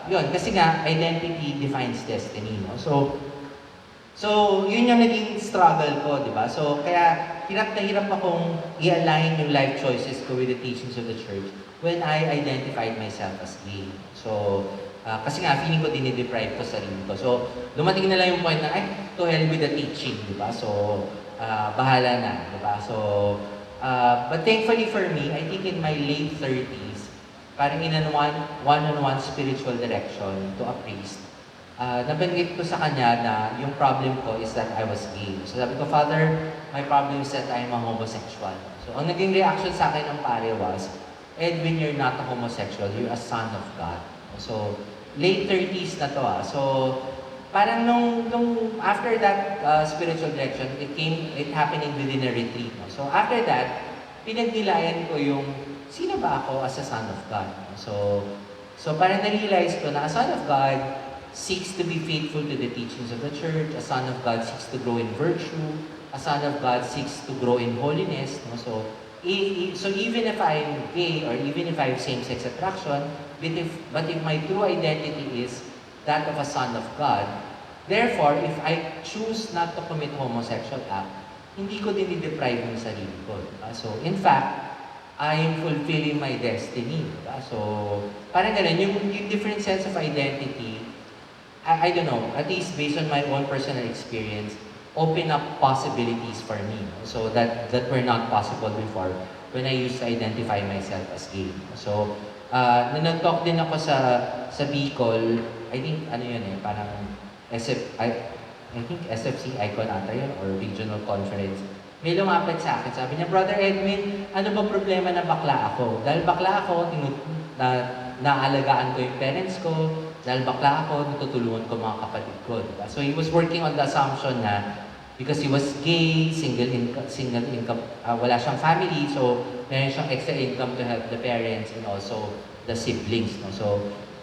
S1: yun, kasi nga, identity defines destiny, no? So, yun yung naging struggle ko, di ba? So, kaya, hirap na hirap akong i-align yung life choices ko with the teachings of the church when I identified myself as gay. So, kasi nga, feeling ko dinideprive ko sarili ko. So, dumating na lang yung point na, to hell with the teaching, di ba? So, bahala na, di ba? So, but thankfully for me, I think in my late 30s, parang in a one-on-one spiritual direction to a priest, nabanggit ko sa kanya na yung problem ko is that I was gay. So sabi ko, Father, my problem is that I'm a homosexual. So, ang naging reaction sa akin ng pare was, Edwin, you're not a homosexual, you're a son of God. So, late 30s na to So, parang nung after that spiritual direction, it happening within a retreat. No? So, after that, pinagnilayan ko yung, sino ba ako as a son of God? No? So parang na-realize ko na a son of God seeks to be faithful to the teachings of the church, a son of God seeks to grow in virtue, a son of God seeks to grow in holiness. No? So even if I'm gay or even if I have same-sex attraction, but if my true identity is that of a son of God, therefore, if I choose not to commit homosexual act, hindi ko dinideprive yung sarili ko. Diba? So, in fact, I am fulfilling my destiny. Diba? So, parang ganun, yung different sense of identity, I don't know, at least based on my own personal experience, open up possibilities for me. So that were not possible before. when I used to identify myself as gay. So, nung nag-talk din ako sa Bicol, I think ano yun parang I think SFC Icon ata yun or regional conference. May lumapit sa akin, sabi niya, Brother Edwin, ano ba problema na bakla ako? Dahil bakla ako, naalagaan ko yung parents ko, dahil bakla ako, natutulungan ko mga kapatid ko. Diba? So he was working on the assumption na because he was gay, single income, wala siyang family, so meron siyang extra income to help the parents and also the siblings. No? So,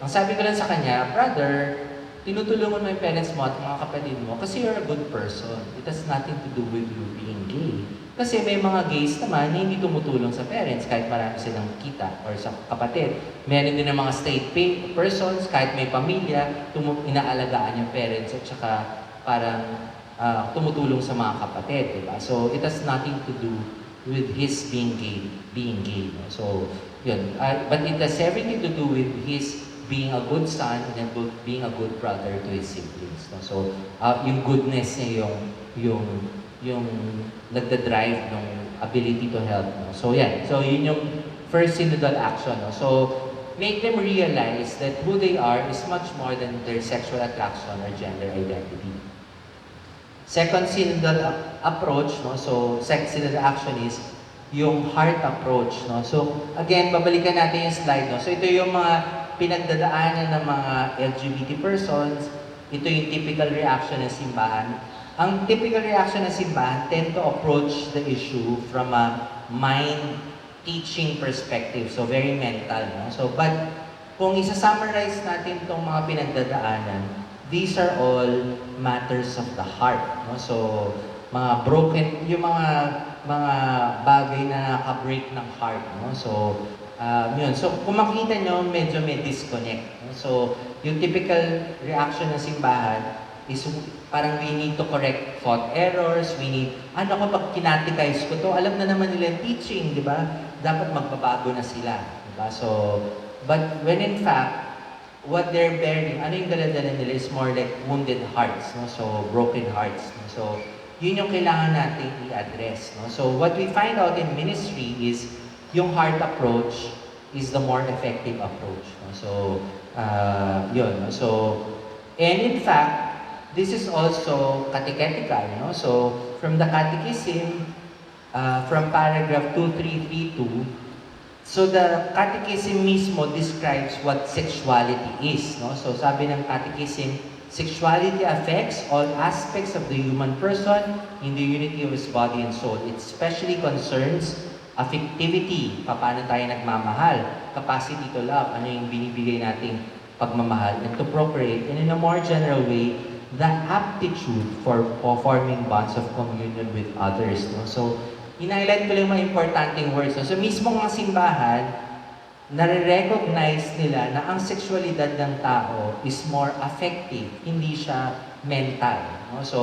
S1: ang sabi ko lang sa kanya, brother, tinutulungan mo yung parents mo at mga kapatid mo kasi you're a good person. It has nothing to do with you being gay. Kasi may mga gays naman na hindi tumutulong sa parents kahit marami silang kita or sa kapatid. Meron din ng mga straight persons kahit may pamilya, inaalagaan yung parents at saka parang tumutulong sa mga kapatid, diba? So it has nothing to do with his being gay. No? So yun. But it has everything to do with his being a good son and being a good brother to his siblings. No? So, yung goodness niya yung nagda-drive ng ability to help. No? So, yeah. So, yun yung first synodal action. No? So, make them realize that who they are is much more than their sexual attraction or gender identity. Second synodal approach, no? So, second synodal action is yung heart approach. No? So, again, babalikan natin yung slide. No? So, ito yung mga pinagdadaanan ng mga LGBT persons, ito yung typical reaction ng simbahan. Ang typical reaction ng simbahan tend to approach the issue from a mind teaching perspective. So, very mental. No? So, but kung isa-summarize natin itong mga pinagdadaanan, these are all matters of the heart. No? So, mga broken, yung mga bagay na nakaka-break ng heart. No? So, yun. So, kung makita nyo, medyo may disconnect. No? So, yung typical reaction ng simbahan is parang we need to correct thought errors, we need, kapag kinatikize ko to, alam na naman nila yung teaching, di ba? Dapat magbabago na sila. Di ba? So, but when in fact, what they're bearing, ano yung dala-dala nila is more like wounded hearts, no? So, broken hearts. No? So, yun yung kailangan natin i-address. No? So, what we find out in ministry is yung heart approach is the more effective approach. No? So, yun. No? So, and in fact, this is also catechetical. No? So, from the catechism, from paragraph 2332, so the catechism mismo describes what sexuality is. No? So, sabi ng catechism, sexuality affects all aspects of the human person in the unity of his body and soul. It especially concerns affectivity, paano tayo nagmamahal, capacity to love, ano yung binibigay nating pagmamahal, and to procreate, and in a more general way, the aptitude for forming bonds of communion with others. No? So, in-highlight ko lang mga importanteng words. No? So, mismo mga simbahan, nare-recognize nila na ang sexualidad ng tao is more affective, hindi siya mental. No? So,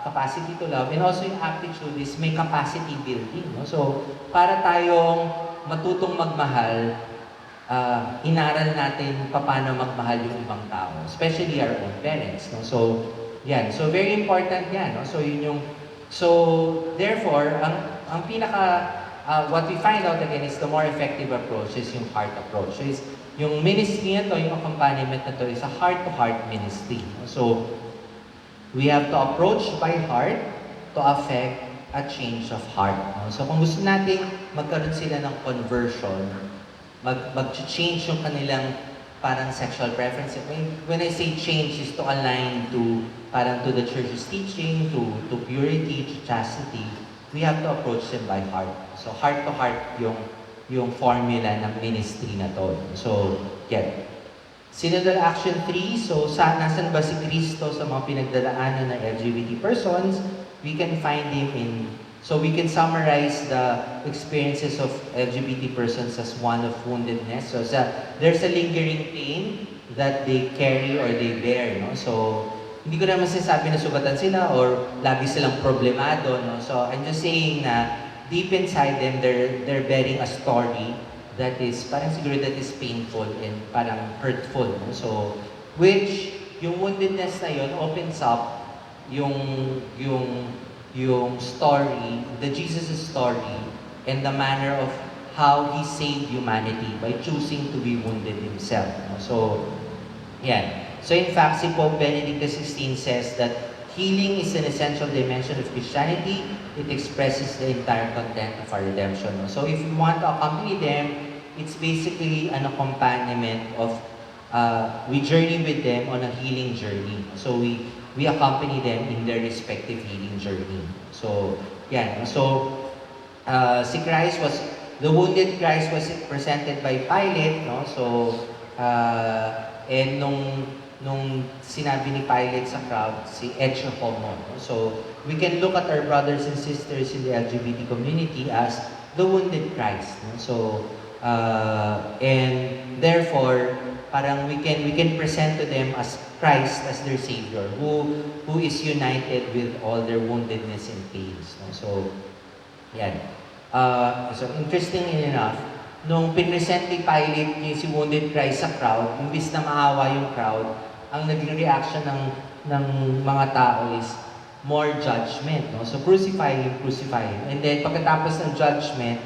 S1: capacity to love, and also yung aptitude is may capacity building. No? So, para tayong matutong magmahal, inaral natin paano magmahal yung ibang tao, especially our own parents. No? So, yan. So, very important yan. No? So, therefore, ang pinaka, what we find out again is the more effective approach is yung heart approach. So, yung ministry na to, yung accompaniment na to is a heart-to-heart ministry. No? So, we have to approach by heart to affect a change of heart. No? So kung gusto natin magkaroon sila ng conversion, mag-change yung kanilang parang sexual preference. When I say change is to align to the church's teaching, to purity, to chastity, we have to approach them by heart. So heart to heart yung formula ng ministry na to. So, yeah. Synodal Action 3, so nasan ba si Kristo sa mga pinagdadaanan ng LGBT persons? We can find Him so we can summarize the experiences of LGBT persons as one of woundedness. So there's a lingering pain that they carry or they bear. No? So, hindi ko naman sinasabi na sugatan sila or lagi silang problemado. No? So, I'm just saying na deep inside them, they're bearing a story that is, parang siguro that is painful and parang hurtful. No? So, which, yung woundedness na yun opens up yung story, the Jesus' story, and the manner of how He saved humanity by choosing to be wounded Himself. No? So, yan. So in fact, si Pope Benedict XVI says that healing is an essential dimension of Christianity. It expresses the entire content of our redemption. No? So if you want to accompany them, it's basically an accompaniment of, we journey with them on a healing journey. So we accompany them in their respective healing journey. So, yan. So, si Christ was, the wounded Christ was presented by Pilate, no? So, and nung sinabi ni Pilate sa crowd, si Ecce Homo. No? So, we can look at our brothers and sisters in the LGBT community as the wounded Christ. No? So, and therefore, parang we can present to them as Christ as their Savior, who is united with all their woundedness and pains. No? So, yan. So, interesting enough, nung pinresent ni Pilate yung si wounded Christ sa crowd, imbis na maawa yung crowd, ang naging reaction ng mga tao is more judgment. No? So, crucify him, crucify him. And then, pagkatapos ng judgment,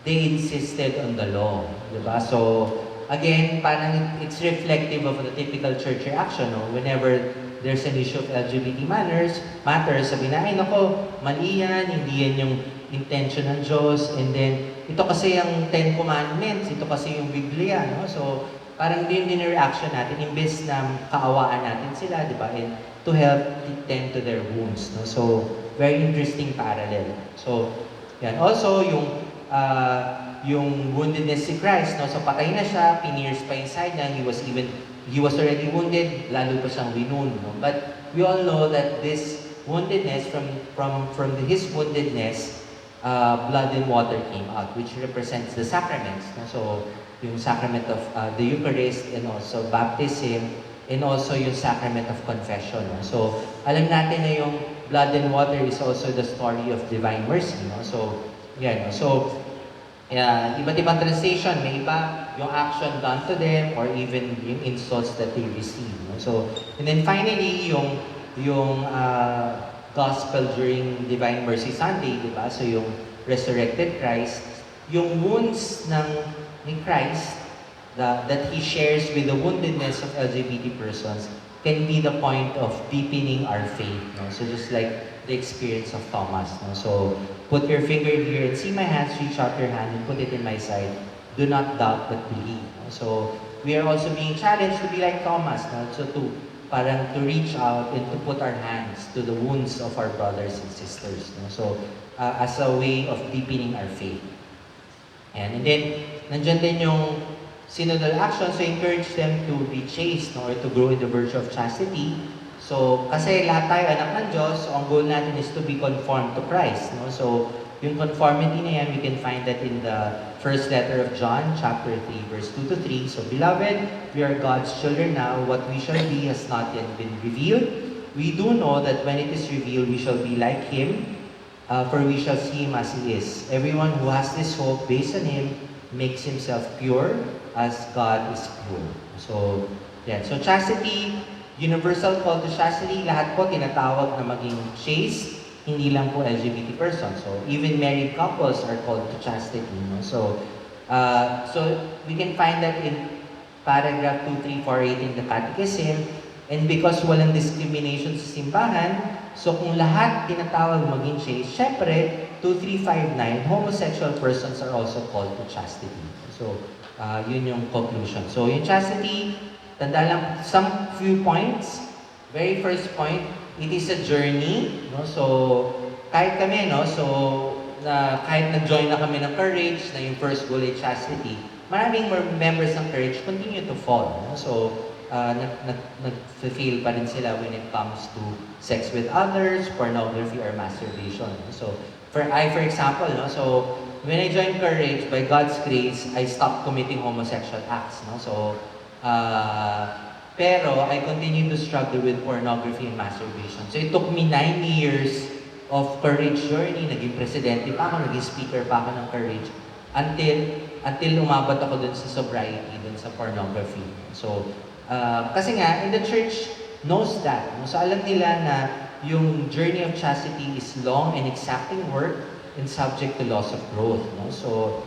S1: they insisted on the law. Diba? So, again, parang it's reflective of the typical church reaction. No? Whenever there's an issue of LGBT matters, sabi na, ay nako, mali yan, hindi yan yung intention ng Diyos. And then, ito kasi yung Ten Commandments, ito kasi yung Biblia. No? So, parang din reaction natin, imbes na kaawaan natin sila, di ba? And to help tend to their wounds. No? So, very interesting parallel. So, yan. Also, yung woundedness si Christ, no? So patay na siya, pinierce pa inside niya, he was already wounded, lalo pa siyang winund, no? But we all know that this woundedness, from his woundedness, blood and water came out, which represents the sacraments, no? So yung sacrament of the Eucharist, and also baptism, and also yung sacrament of confession, no? So alam natin na yung blood and water is also the story of divine mercy, no? So yan, no? So iba't ibang translation, may iba yung action done to them or even yung insults that they receive. No? So, and then finally, yung gospel during Divine Mercy Sunday, di ba? So yung resurrected Christ, yung wounds ni Christ that He shares with the woundedness of LGBT persons can be the point of deepening our faith. No? So just like the experience of Thomas. No? So, put your finger here and see my hands, reach out your hand and put it in my side. Do not doubt but believe. No? So, we are also being challenged to be like Thomas. No? So, to reach out and to put our hands to the wounds of our brothers and sisters. No? So, as a way of deepening our faith. And then, nandyan din yung synodal action, so encourage them to be chaste, no? Or to grow in the virtue of chastity. So, kasi lahat tayo anak ng Diyos, so ang goal natin is to be conformed to Christ. No? So, yung conformity na yan, we can find that in the first letter of John, chapter 3, verse 2 to 3. So, beloved, we are God's children now. What we shall be has not yet been revealed. We do know that when it is revealed, we shall be like Him, for we shall see Him as He is. Everyone who has this hope based on Him makes himself pure as God is pure. So, yan. So, chastity, universal call to chastity, lahat po tinatawag na maging chaste, hindi lang po LGBT persons. So, even married couples are called to chastity. No? So, we can find that in paragraph 2348 in the Catechism, and because walang discrimination sa simbahan, so kung lahat tinatawag maging chaste, syempre, 2359, homosexual persons are also called to chastity. So, yun yung conclusion. So, yung chastity, tanda lang, some few points. Very first point, it is a journey. No? So, kahit kami, no? So, kahit nag-join na kami ng Courage, na yung first goal ay chastity, maraming members ng Courage continue to fall. No? So, nag-fail pa rin sila when it comes to sex with others, pornography, or masturbation. So, for example, no? So, when I joined Courage, by God's grace, I stopped committing homosexual acts. No? So, pero I continue to struggle with pornography and masturbation. So, it took me 9 years of Courage journey. Naging presidente pa ako, naging speaker pa ako ng Courage. Until umabot ako dun sa sobriety, dun sa pornography. So, kasi nga, in the church knows that. No? So, alam nila na yung journey of chastity is long and exacting work. and subject to loss of growth. No? So,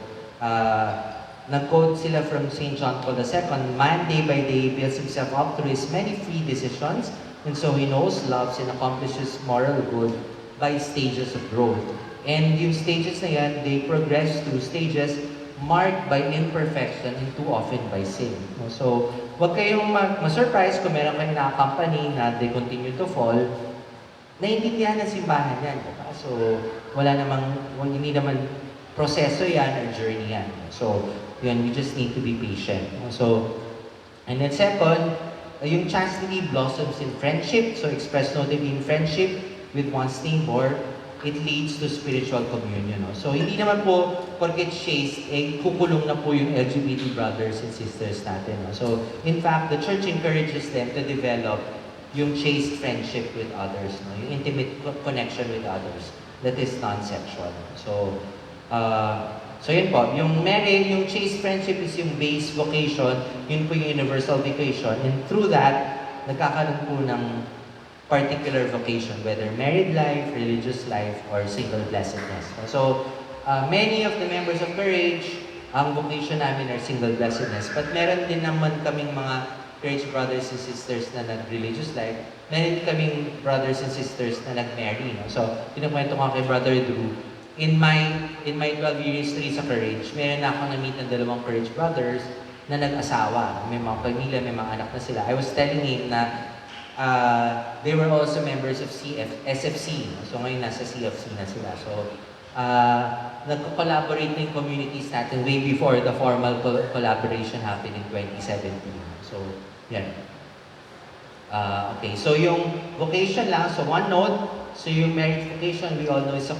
S1: nag-quote sila from St. John Paul II, man day by day builds himself up through his many free decisions, and so he knows, loves, and accomplishes moral good by stages of growth. And yung stages na yan, they progress through stages marked by imperfection and too often by sin. No? So, huwag kayong ma-surprise kung meron kayong na-accompany na they continue to fall. Naiintindihan ng simbahan yan. Diba? So, hindi naman proseso yan or journey yan. So, yun, you just need to be patient. So, and then second, yung chastity blossoms in friendship. So, express notably in friendship with one's neighbor, it leads to spiritual communion. No? So, hindi naman po, porket chaste, kukulong na po yung LGBT brothers and sisters natin. No? So, in fact, the church encourages them to develop yung chaste friendship with others, no? Yung intimate connection with others that is non-sexual. So, yun po, yung marriage, yung chaste friendship is yung base vocation, yun po yung universal vocation, and through that, nagkakaroon po ng particular vocation, whether married life, religious life, or single blessedness. So, many of the members of Courage, ang vocation namin are single blessedness, but meron din naman kaming mga Courage brothers and sisters na nag-religious life, meron din kaming brothers and sisters na nag-marry. No? So, pinukwento ko kay Brother Drew, in my 12 years history sa Courage, meron na ako na-meet ng dalawang Courage brothers na nag-asawa. May mga pamilya, may mga anak na sila. I was telling him na they were also members of SFC. No? So ngayon nasa CFC na sila. So nagko-collaborate na yung communities natin way before the formal collaboration happened in 2017. So, yan. Okay, so yung vocation lang, so one note, so yung marriage vocation, we all know is a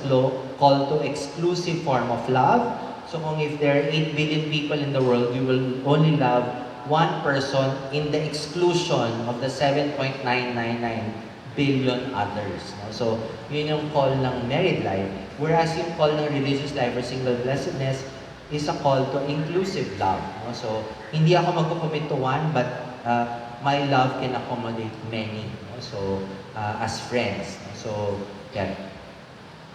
S1: call to exclusive form of love. So kung if there are 8 billion people in the world, we will only love one person in the exclusion of the 7.999 billion others. No? So, yun yung call ng married life. Whereas yung call ng religious life or single blessedness is a call to inclusive love. No? So, hindi ako magko-commit to one, but my love can accommodate many. No? So, as friends. No? So, yeah.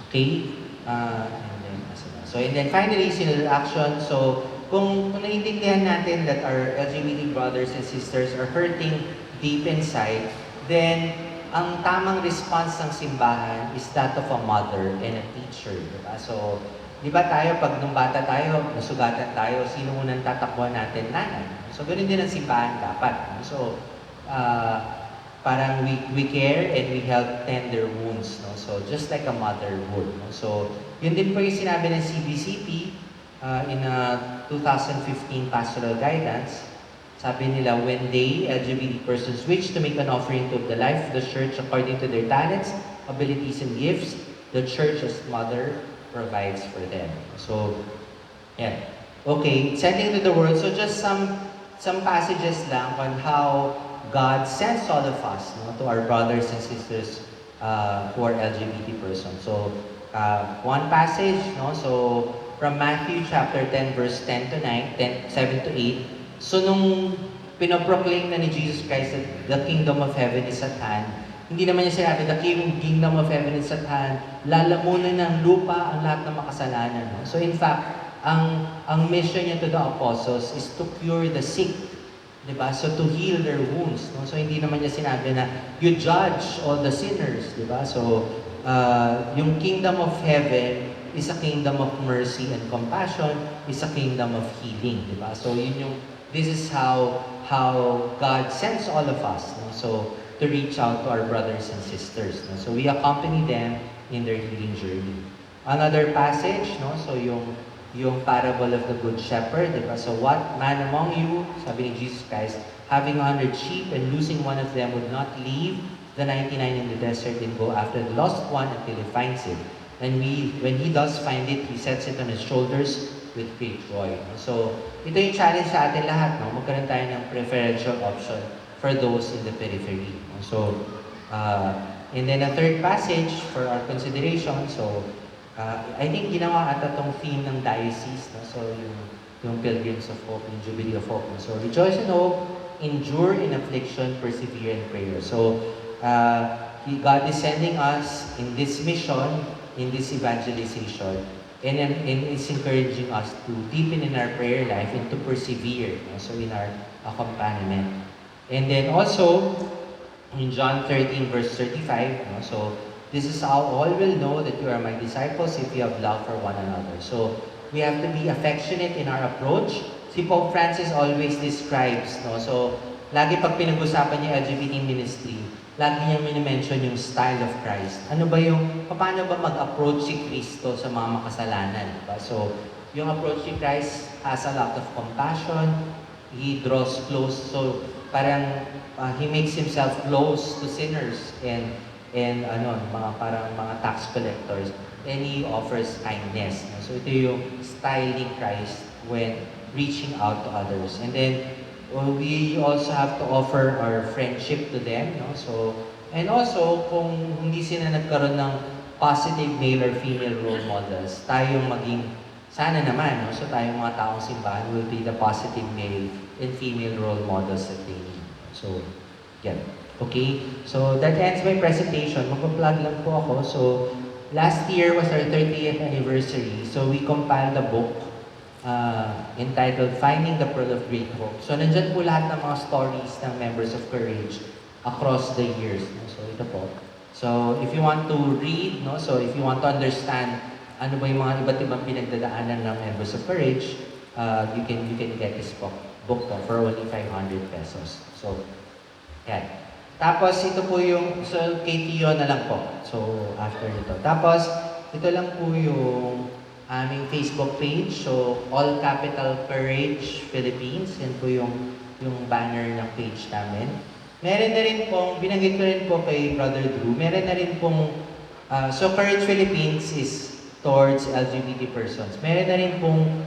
S1: Okay? And then finally, synodal action. So, kung naiintindihan natin that our LGBT brothers and sisters are hurting deep inside, then ang tamang response ng simbahan is that of a mother and a teacher. Diba? So, di ba tayo, pag nung bata tayo, nasugatan tayo, sino unang tatakbuhan natin? Nanay. So, ganoon din ang simbahan dapat. So, parang we care and we help tend their wounds. No? So, just like a mother would. No? So, yun din po yung sinabi ng CBCP in a 2015 pastoral guidance. Sabi nila, when they, LGBT persons, wish to make an offering to the life of the church according to their talents, abilities, and gifts, the church as mother provides for them. So, yeah. Okay, sending to the world. So just some passages lang on how God sends all of us, no, to our brothers and sisters who are LGBT persons. So, one passage, no, so from Matthew chapter 10, verse 10 to 9, 7 to 8, so nung pinoproclaim na ni Jesus Christ that the kingdom of heaven is at hand, hindi naman niya sinabi, the kingdom of heaven is at hand, lalamunan ng lupa ang lahat ng makasalanan. No? So in fact, ang mission niya to the apostles is to cure the sick. Diba? So to heal their wounds. No? So hindi naman niya sinabi na you judge all the sinners. Diba? So yung kingdom of heaven is a kingdom of mercy and compassion, is a kingdom of healing. Diba? So this is how God sends all of us. No? So to reach out to our brothers and sisters. No? So we accompany them in their healing journey. Another passage, no? So yung parable of the Good Shepherd, diba? So what man among you, sabi ni Jesus Christ, having 100 sheep and losing one of them would not leave the 99 in the desert and go after the lost one until he finds it. And when he does find it, he sets it on his shoulders with great joy. So ito yung challenge sa atin lahat, no? Magkaroon tayo ng preferential option for those in the periphery. So, and then a third passage for our consideration. So, I think ginawa ata tong theme ng diocese, no? So yung Pilgrims of Hope, yung Jubilee of Hope. No? So rejoice in hope, endure in affliction, persevere in prayer. So God is sending us in this mission in this evangelization. And it's encouraging us to deepen in our prayer life and to persevere, no? So in our accompaniment. And then also, in John 13 verse 35, no? So this is how all will know that you are my disciples if you have love for one another. So we have to be affectionate in our approach. Si Pope Francis always describes, no? So lagi pag pinag-usapan niya LGBT ministry, lagi niyang minimension yung style of Christ. Ano ba yung, paano ba mag-approach si Kristo sa mga makasalanan? Diba? So, yung approach ni Christ has a lot of compassion. He draws close. So, parang he makes himself close to sinners and mga parang mga tax collectors. And he offers kindness. So, ito yung style ni Christ when reaching out to others. And then, we also have to offer our friendship to them, no? So, and also, kung hindi sila nagkaroon ng positive male or female role models, tayong maging, sana naman, no? So, tayong mga taong simbahan will be the positive male and female role models that they need. So, yan. Okay? So, that ends my presentation. Magpa-plug lang po ako. So, last year was our 30th anniversary. So, we compiled a book entitled Finding the Pearl of Great Hope. So, nandyan po lahat ng mga stories ng members of Courage across the years. No? So, ito po. So, if you want to read, no? So, if you want to understand ano ba yung mga iba't ibang pinagdadaanan ng members of Courage, you can get this book po for only 500 pesos. So, yan. Tapos, ito po yung, so, kay Tio na lang po. So, after ito. Tapos, ito lang po yung aming Facebook page. So, all capital Courage Philippines. Yan po yung banner ng page namin. Meron na rin pong, binanggit ko rin po kay Brother Drew, meron na rin pong, so Courage Philippines is towards LGBT persons. Meron na rin pong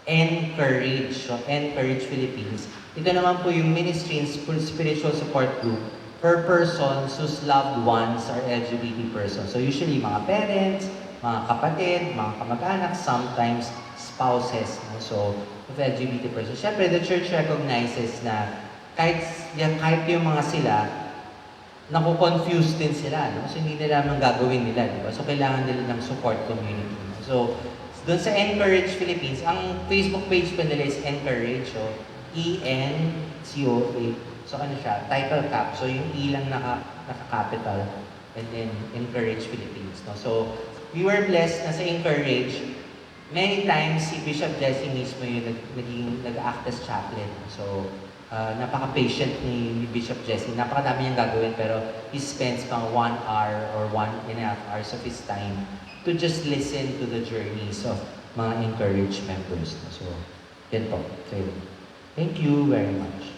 S1: Encourage, so Encourage Philippines. Ito naman po yung ministry and spiritual support group for persons whose loved ones are LGBT persons. So usually mga parents, mga kapatid, mga kamag-anak, sometimes spouses, no? So, of LGBT persons. Siyempre, the church recognizes na kahit yung mga sila, naku-confuse din sila, no? So, hindi nila naman gagawin nila, di ba? So, kailangan nila ng support community. So, doon sa Encourage Philippines, ang Facebook page pa nila is Encourage, so E-N-C-O-A. So, ano siya? Title cap. So, yung E lang naka-capital, and then Encourage Philippines, no? So, we were blessed na sa Encourage. Many times, si Bishop Jesse mismo yung nag-act as chaplain. So, napaka-patient ni Bishop Jesse. Napakadami niyang gagawin, pero he spends pang 1 hour or 1.5 hours of his time to just listen to the journeys of mga Encourage members. So, yan po. So, thank you very much.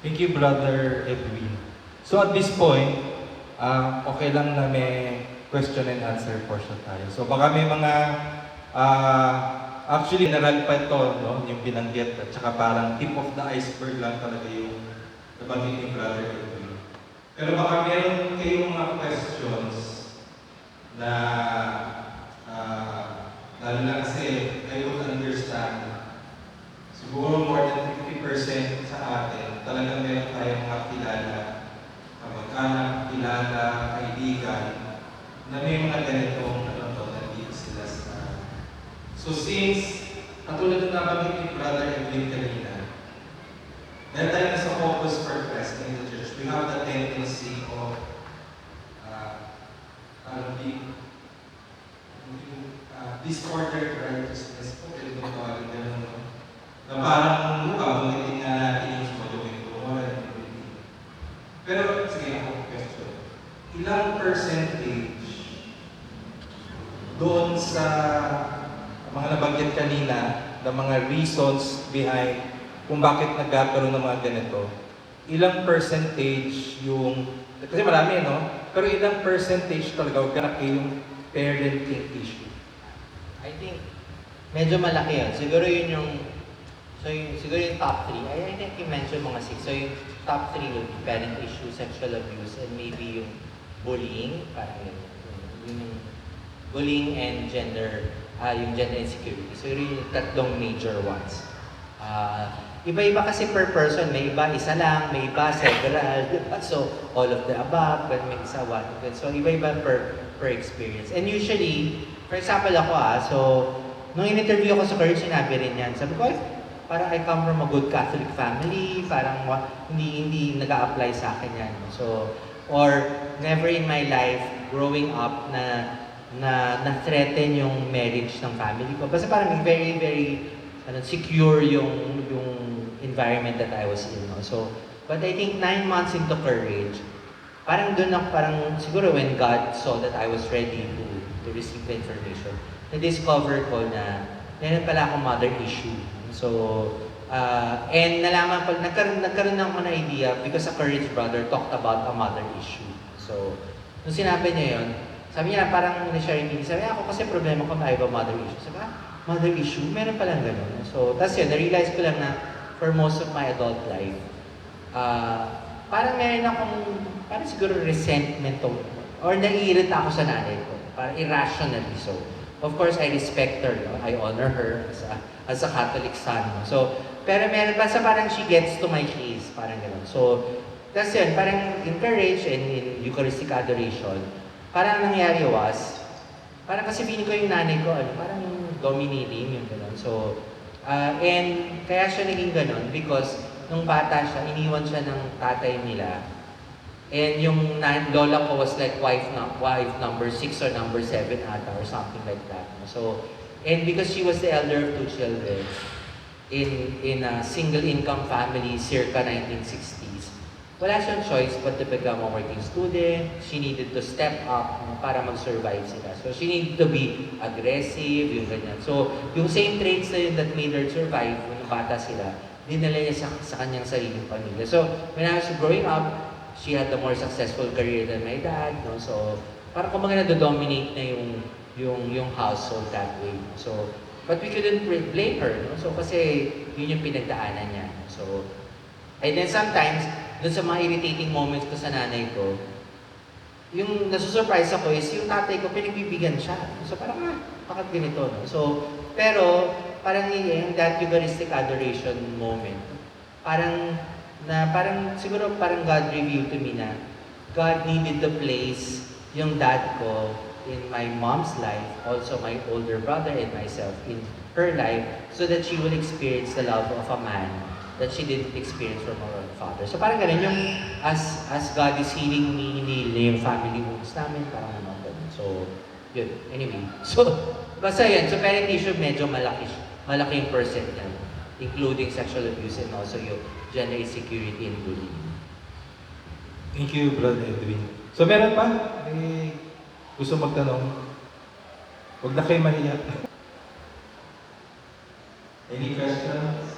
S2: Thank you, Brother Edwin. So at this point, okay lang na may question and answer portion tayo. So baka may mga, actually general pa ito, no? Yung binanggit, at saka parang tip of the iceberg lang talaga yung nabanggit ni Brother Edwin. Pero baka meron kayong mga questions na, lalo na kasi kayo would understand, siguro more than 50% sa atin, talagang meron tayong mga kilala, kamag-anak, kilala, kaibigan, na may mga ganitong nandito sila sa... So since, katulad na nabanggit ni Brother Edwin kanina, dahil tayo na sa focus for Christ in the church, we have the tendency of disordered righteousness po, pwede mo tawagin ganun, no? Na parang banggitin nga natin yung sumagawin ko, pero, sige ako, question. Ilang percentage doon sa mga nabanggit kanina na mga reasons behind kung bakit nagkakaroon ng mga ganito, ilang percentage yung, kasi marami, no? Pero ilang percentage talaga huwag ka yung parenting issue?
S1: I think, medyo malaki yun. Siguro yun yung, siguro yung top 3. I think you mentioned mga 6. So yung top 3 will be parent issue, sexual abuse, and maybe yung bullying, parang yun. Yung bullying and yung gender insecurity. So yun yung tatlong major ones.
S3: Iba-iba kasi per person, may iba isa lang, may iba several, di ba? So, all of the above, but may isa one. So, iba-iba per experience. And usually, for example ako so, nung in-interview ako sa Courage, sinabi rin yan. Sabi ko, "Ay, parang I come from a good Catholic family, parang hindi nag-a-apply sa akin yan." So, or never in my life, growing up, na-threaten yung marriage ng family ko. Basta parang very, very secure yung environment that I was in. No? So, but I think 9 months into Courage, parang doon ako, parang siguro when God saw that I was ready to receive the information, na-discover ko na meron pala akong mother issue. So, and nalaman ko, nagkaroon ako na idea because a Courage brother talked about a mother issue. So, nung sinabi niya yun, sabi niya parang na-share yung sabi ako kasi problema ko na I have a mother issue. Sabi mother issue? Meron palang gano'n. So, tapos yun, na-realize ko lang na for most of my adult life, parang meron akong, parang siguro resentment or naiirita ako sa nanay ko. Parang irrationally so. Of course, I respect her. No? I honor her as a Catholic son. No? So, pero meron pa sa parang she gets to my case. Parang gano'n. So, tapos yun, parang in Courage and in Eucharistic Adoration, parang nangyari was, parang kasi feeling ko yung nanay ko, parang dominating yung gano'n. So, and kaya siya naging gano'n because nung bata siya, iniwan siya ng tatay nila. And yung lola ko was like wife number 6 or number 7 ata or something like that. So, and because she was the elder of 2 children in a single income family circa 1960s, wala siyang choice but to become a working student. She needed to step up para mag-survive sila. So, she needed to be aggressive, yung ganyan. So, yung same traits na yun that made her survive nung bata sila, dinala niya sa kanyang sariling pamilya. So, when I was growing up, she had a more successful career than my dad. No? So, parang kumbaga na-dominate na yung household that way. So, but we couldn't blame her. No? So, kasi yun yung pinagdaanan niya. So, and then sometimes, doon sa mga irritating moments ko sa nanay ko, yung nasusurprise ako is yung tatay ko, pinagbibigyan siya. So parang, bakit ganito, no? So, pero, parang in that Eucharistic Adoration moment, parang siguro parang God revealed to me na God needed to place yung dad ko in my mom's life, also my older brother and myself in her life, so that she will experience the love of a man that she didn't experience from her own father. So parang ganun, yung as God is healing me, hinihil niya yung family wounds namin, parang naman ganun. So, yun. Anyway. So, basta yan. So, parent issue, medyo malaki yung percent yan, including sexual abuse and also yung gender insecurity and bullying.
S2: Thank you, Brother Edwin. So, meron pa? May gusto magtanong? Huwag na kayo mahiya. Any questions?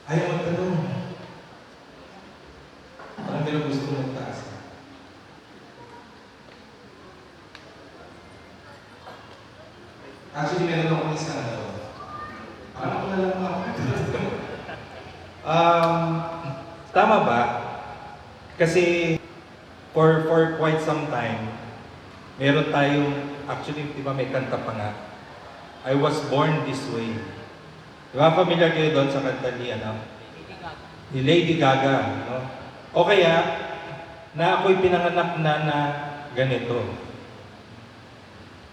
S2: Ayaw magtanong. Parang meron gusto magtaas. Actually, meron akong isang parang ako na lang ako. Tama ba? Kasi for quite some time, meron tayong, actually, di ba may kanta pa nga, I was born this way. Di ba familiar kayo doon sa kanta ni Lady Gaga, no? O kaya, na ako'y pinanganak na ganito.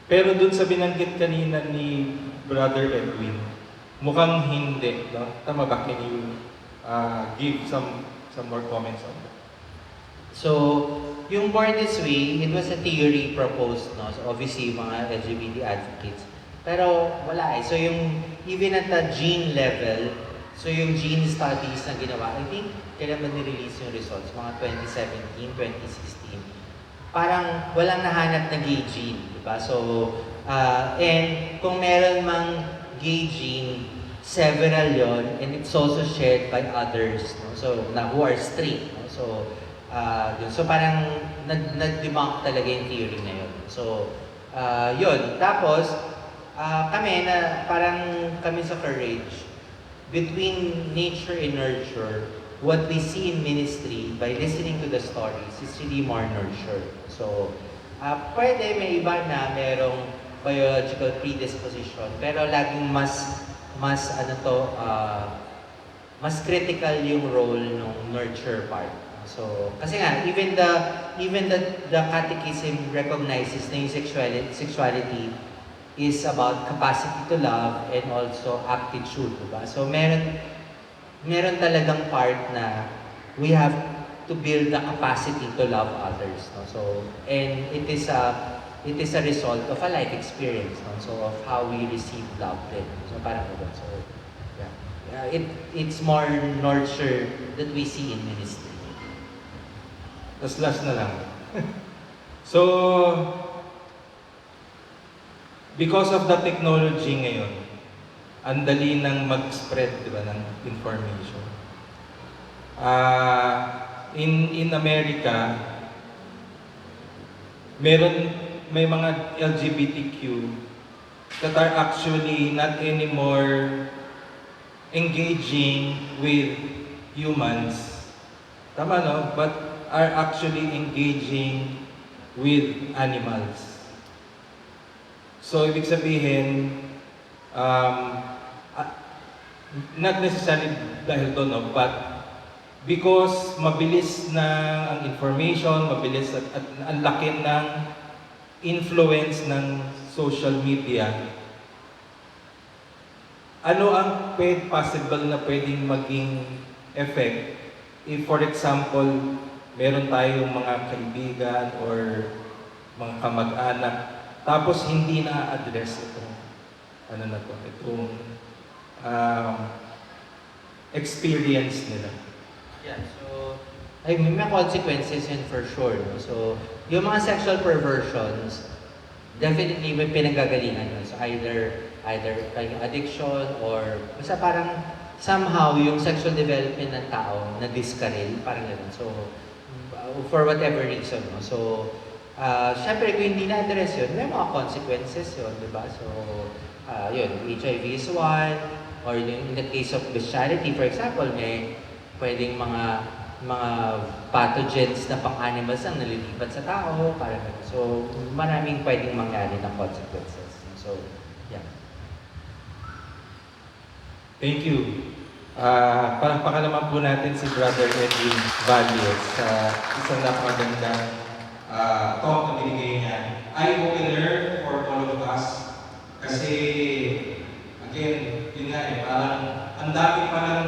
S2: Pero doon sa binanggit kanina ni Brother Edwin, mukhang hindi, no? Tama ba? Can you give some more comments on that?
S3: So, yung Born This Way, it was a theory proposed, no? So obviously, mga LGBT advocates. Pero wala eh. So yung, even at the gene level, so yung gene studies na ginawa, I think, kailan ba nirelease yung results? Mga 2017, 2016. Parang walang nahanap na gay gene, di ba? So, and kung meron mang gay gene, several yon, and it's also shared by others, no? So, who are straight, no? So, so parang nag-debunk talaga yung theory na yun. So, yun. Tapos, kami sa Courage, between nature and nurture, what we see in ministry by listening to the stories is really more nurture. So, pwede may iba na merong biological predisposition, pero laging mas ano to, mas critical yung role ng nurture part. So, kasi nga, even the catechism recognizes na yung sexuality is about capacity to love and also aptitude, diba? So, meron talagang part na we have to build the capacity to love others, no? So, and it is a result of a life experience, no? So, of how we receive love din. So, parang ganun. So, yeah. It's more nurture that we see in ministry.
S2: Tas last na lang. So, because of the technology ngayon, ang dali nang mag-spread, di ba, ng information. In America, may mga LGBTQ that are actually not anymore engaging with humans. Tama, no? But are actually engaging with animals. So, ibig sabihin, not necessarily dahil doon, no? But because mabilis na ang information, mabilis at ang laki ng influence ng social media, ano ang possible na pwedeng maging effect if, for example, meron tayong mga kaibigan or mga kamag-anak, tapos hindi na-address itong experience nila.
S3: Yeah, so ay may mga consequences yun for sure, no? So, yung mga sexual perversions, definitely may pinanggagalingan yun. So, either yung addiction or basta parang somehow yung sexual development ng tao na discarril, parang gano'n. So, for whatever reason, no? So, syempre kung hindi na-address yun, may mga consequences yun, di ba? So, yun, HIV is one, or in the case of bestiality, for example, may pwedeng mga pathogens na pang-animals ang nalilipat sa tao, parang gano'n. So, maraming pwedeng mangyari ng consequences. So, yeah.
S2: Thank you. Palakpakan naman po natin si Brother Edwin Valdez sa isang napakagandang talk na binigay niya. Eye-opener for all of us. Kasi, again, yun nga parang ang dami pa lang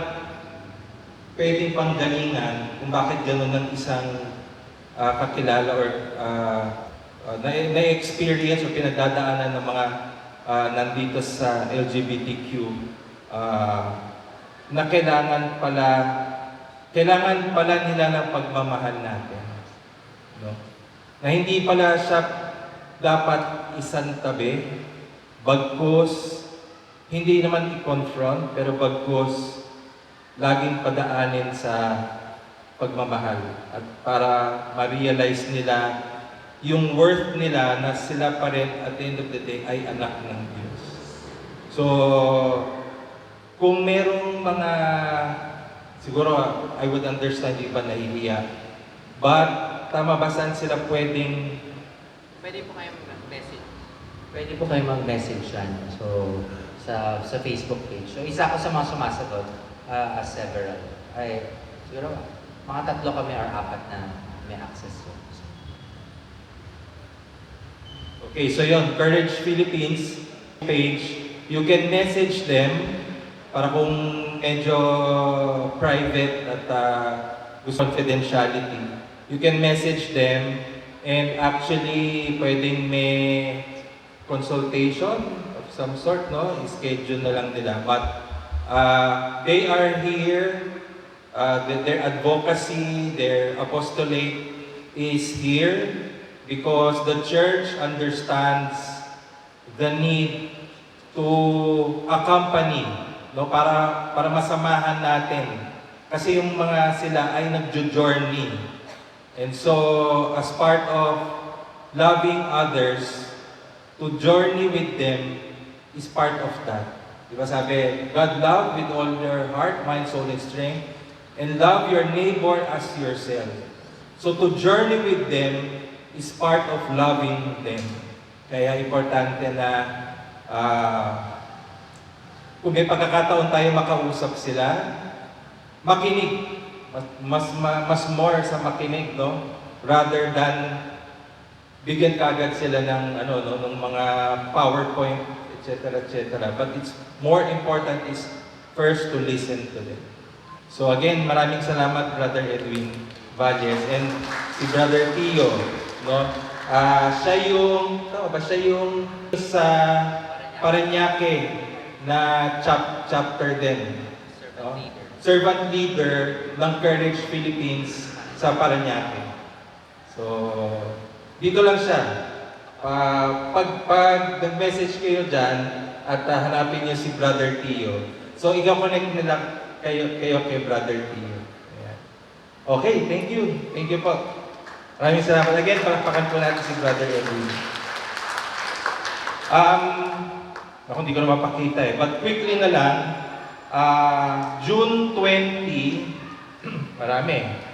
S2: pwedeng panggalingan kung bakit gano'n ng isang kakilala or na-experience o pinagdadaanan ng mga nandito sa LGBTQ na kailangan pala nila ng pagmamahal natin. No? Na hindi pala siya dapat isang tabi, bagkus, hindi naman i-confront, pero bagkus, laging padaanin sa pagmamahal. At para ma-realize nila yung worth nila na sila pa rin at the end of the day ay anak ng Diyos. So, kung merong mga, siguro I would understand iba nahihiya, but tama ba saan sila pwedeng...
S3: Pwede po kayo mag-message. Pwede po kayo mag-message yan. So, sa Facebook page. So, isa ako sa mga sumasagot, several. Ay, siguro, mga 3 kami or 4 na may access to.
S2: Okay, so yun, Courage Philippines page, you can message them para kung medyo private at gusto confidentiality. You can message them and actually pwedeng may consultation of some sort, no? I-schedule na lang nila. But they are here, their advocacy, their apostolate is here because the church understands the need to accompany, no, para masamahan natin. Kasi yung mga sila ay nagjo-journey. And so, as part of loving others, to journey with them is part of that. Diba sabi, God love with all your heart, mind, soul, and strength, and love your neighbor as yourself. So to journey with them is part of loving them.
S4: Kaya importante na kung may pagkakataon tayo makausap sila, makinig. Mas more sa makinig, no? Rather than bigyan kaagad sila ng ng mga PowerPoint, etc., etc. But it's more important is first to listen to them. So again, maraming salamat Brother Edwin Valles and si Brother Tio, no? Siya yung sa Parañaque na chapter din, no? Servant leader ng Courage Philippines sa Parañaque. So, dito lang siya. Pag nag-message kayo dyan at hanapin niyo si Brother Tio, so i-connect nila kayo kay Brother Tio. Ayan. Okay, thank you. Thank you po. Maraming salamat. Again, palakpakan po natin si Brother Edwin. Ako, hindi ko na mapakita eh. But quickly na lang, June 20, marami.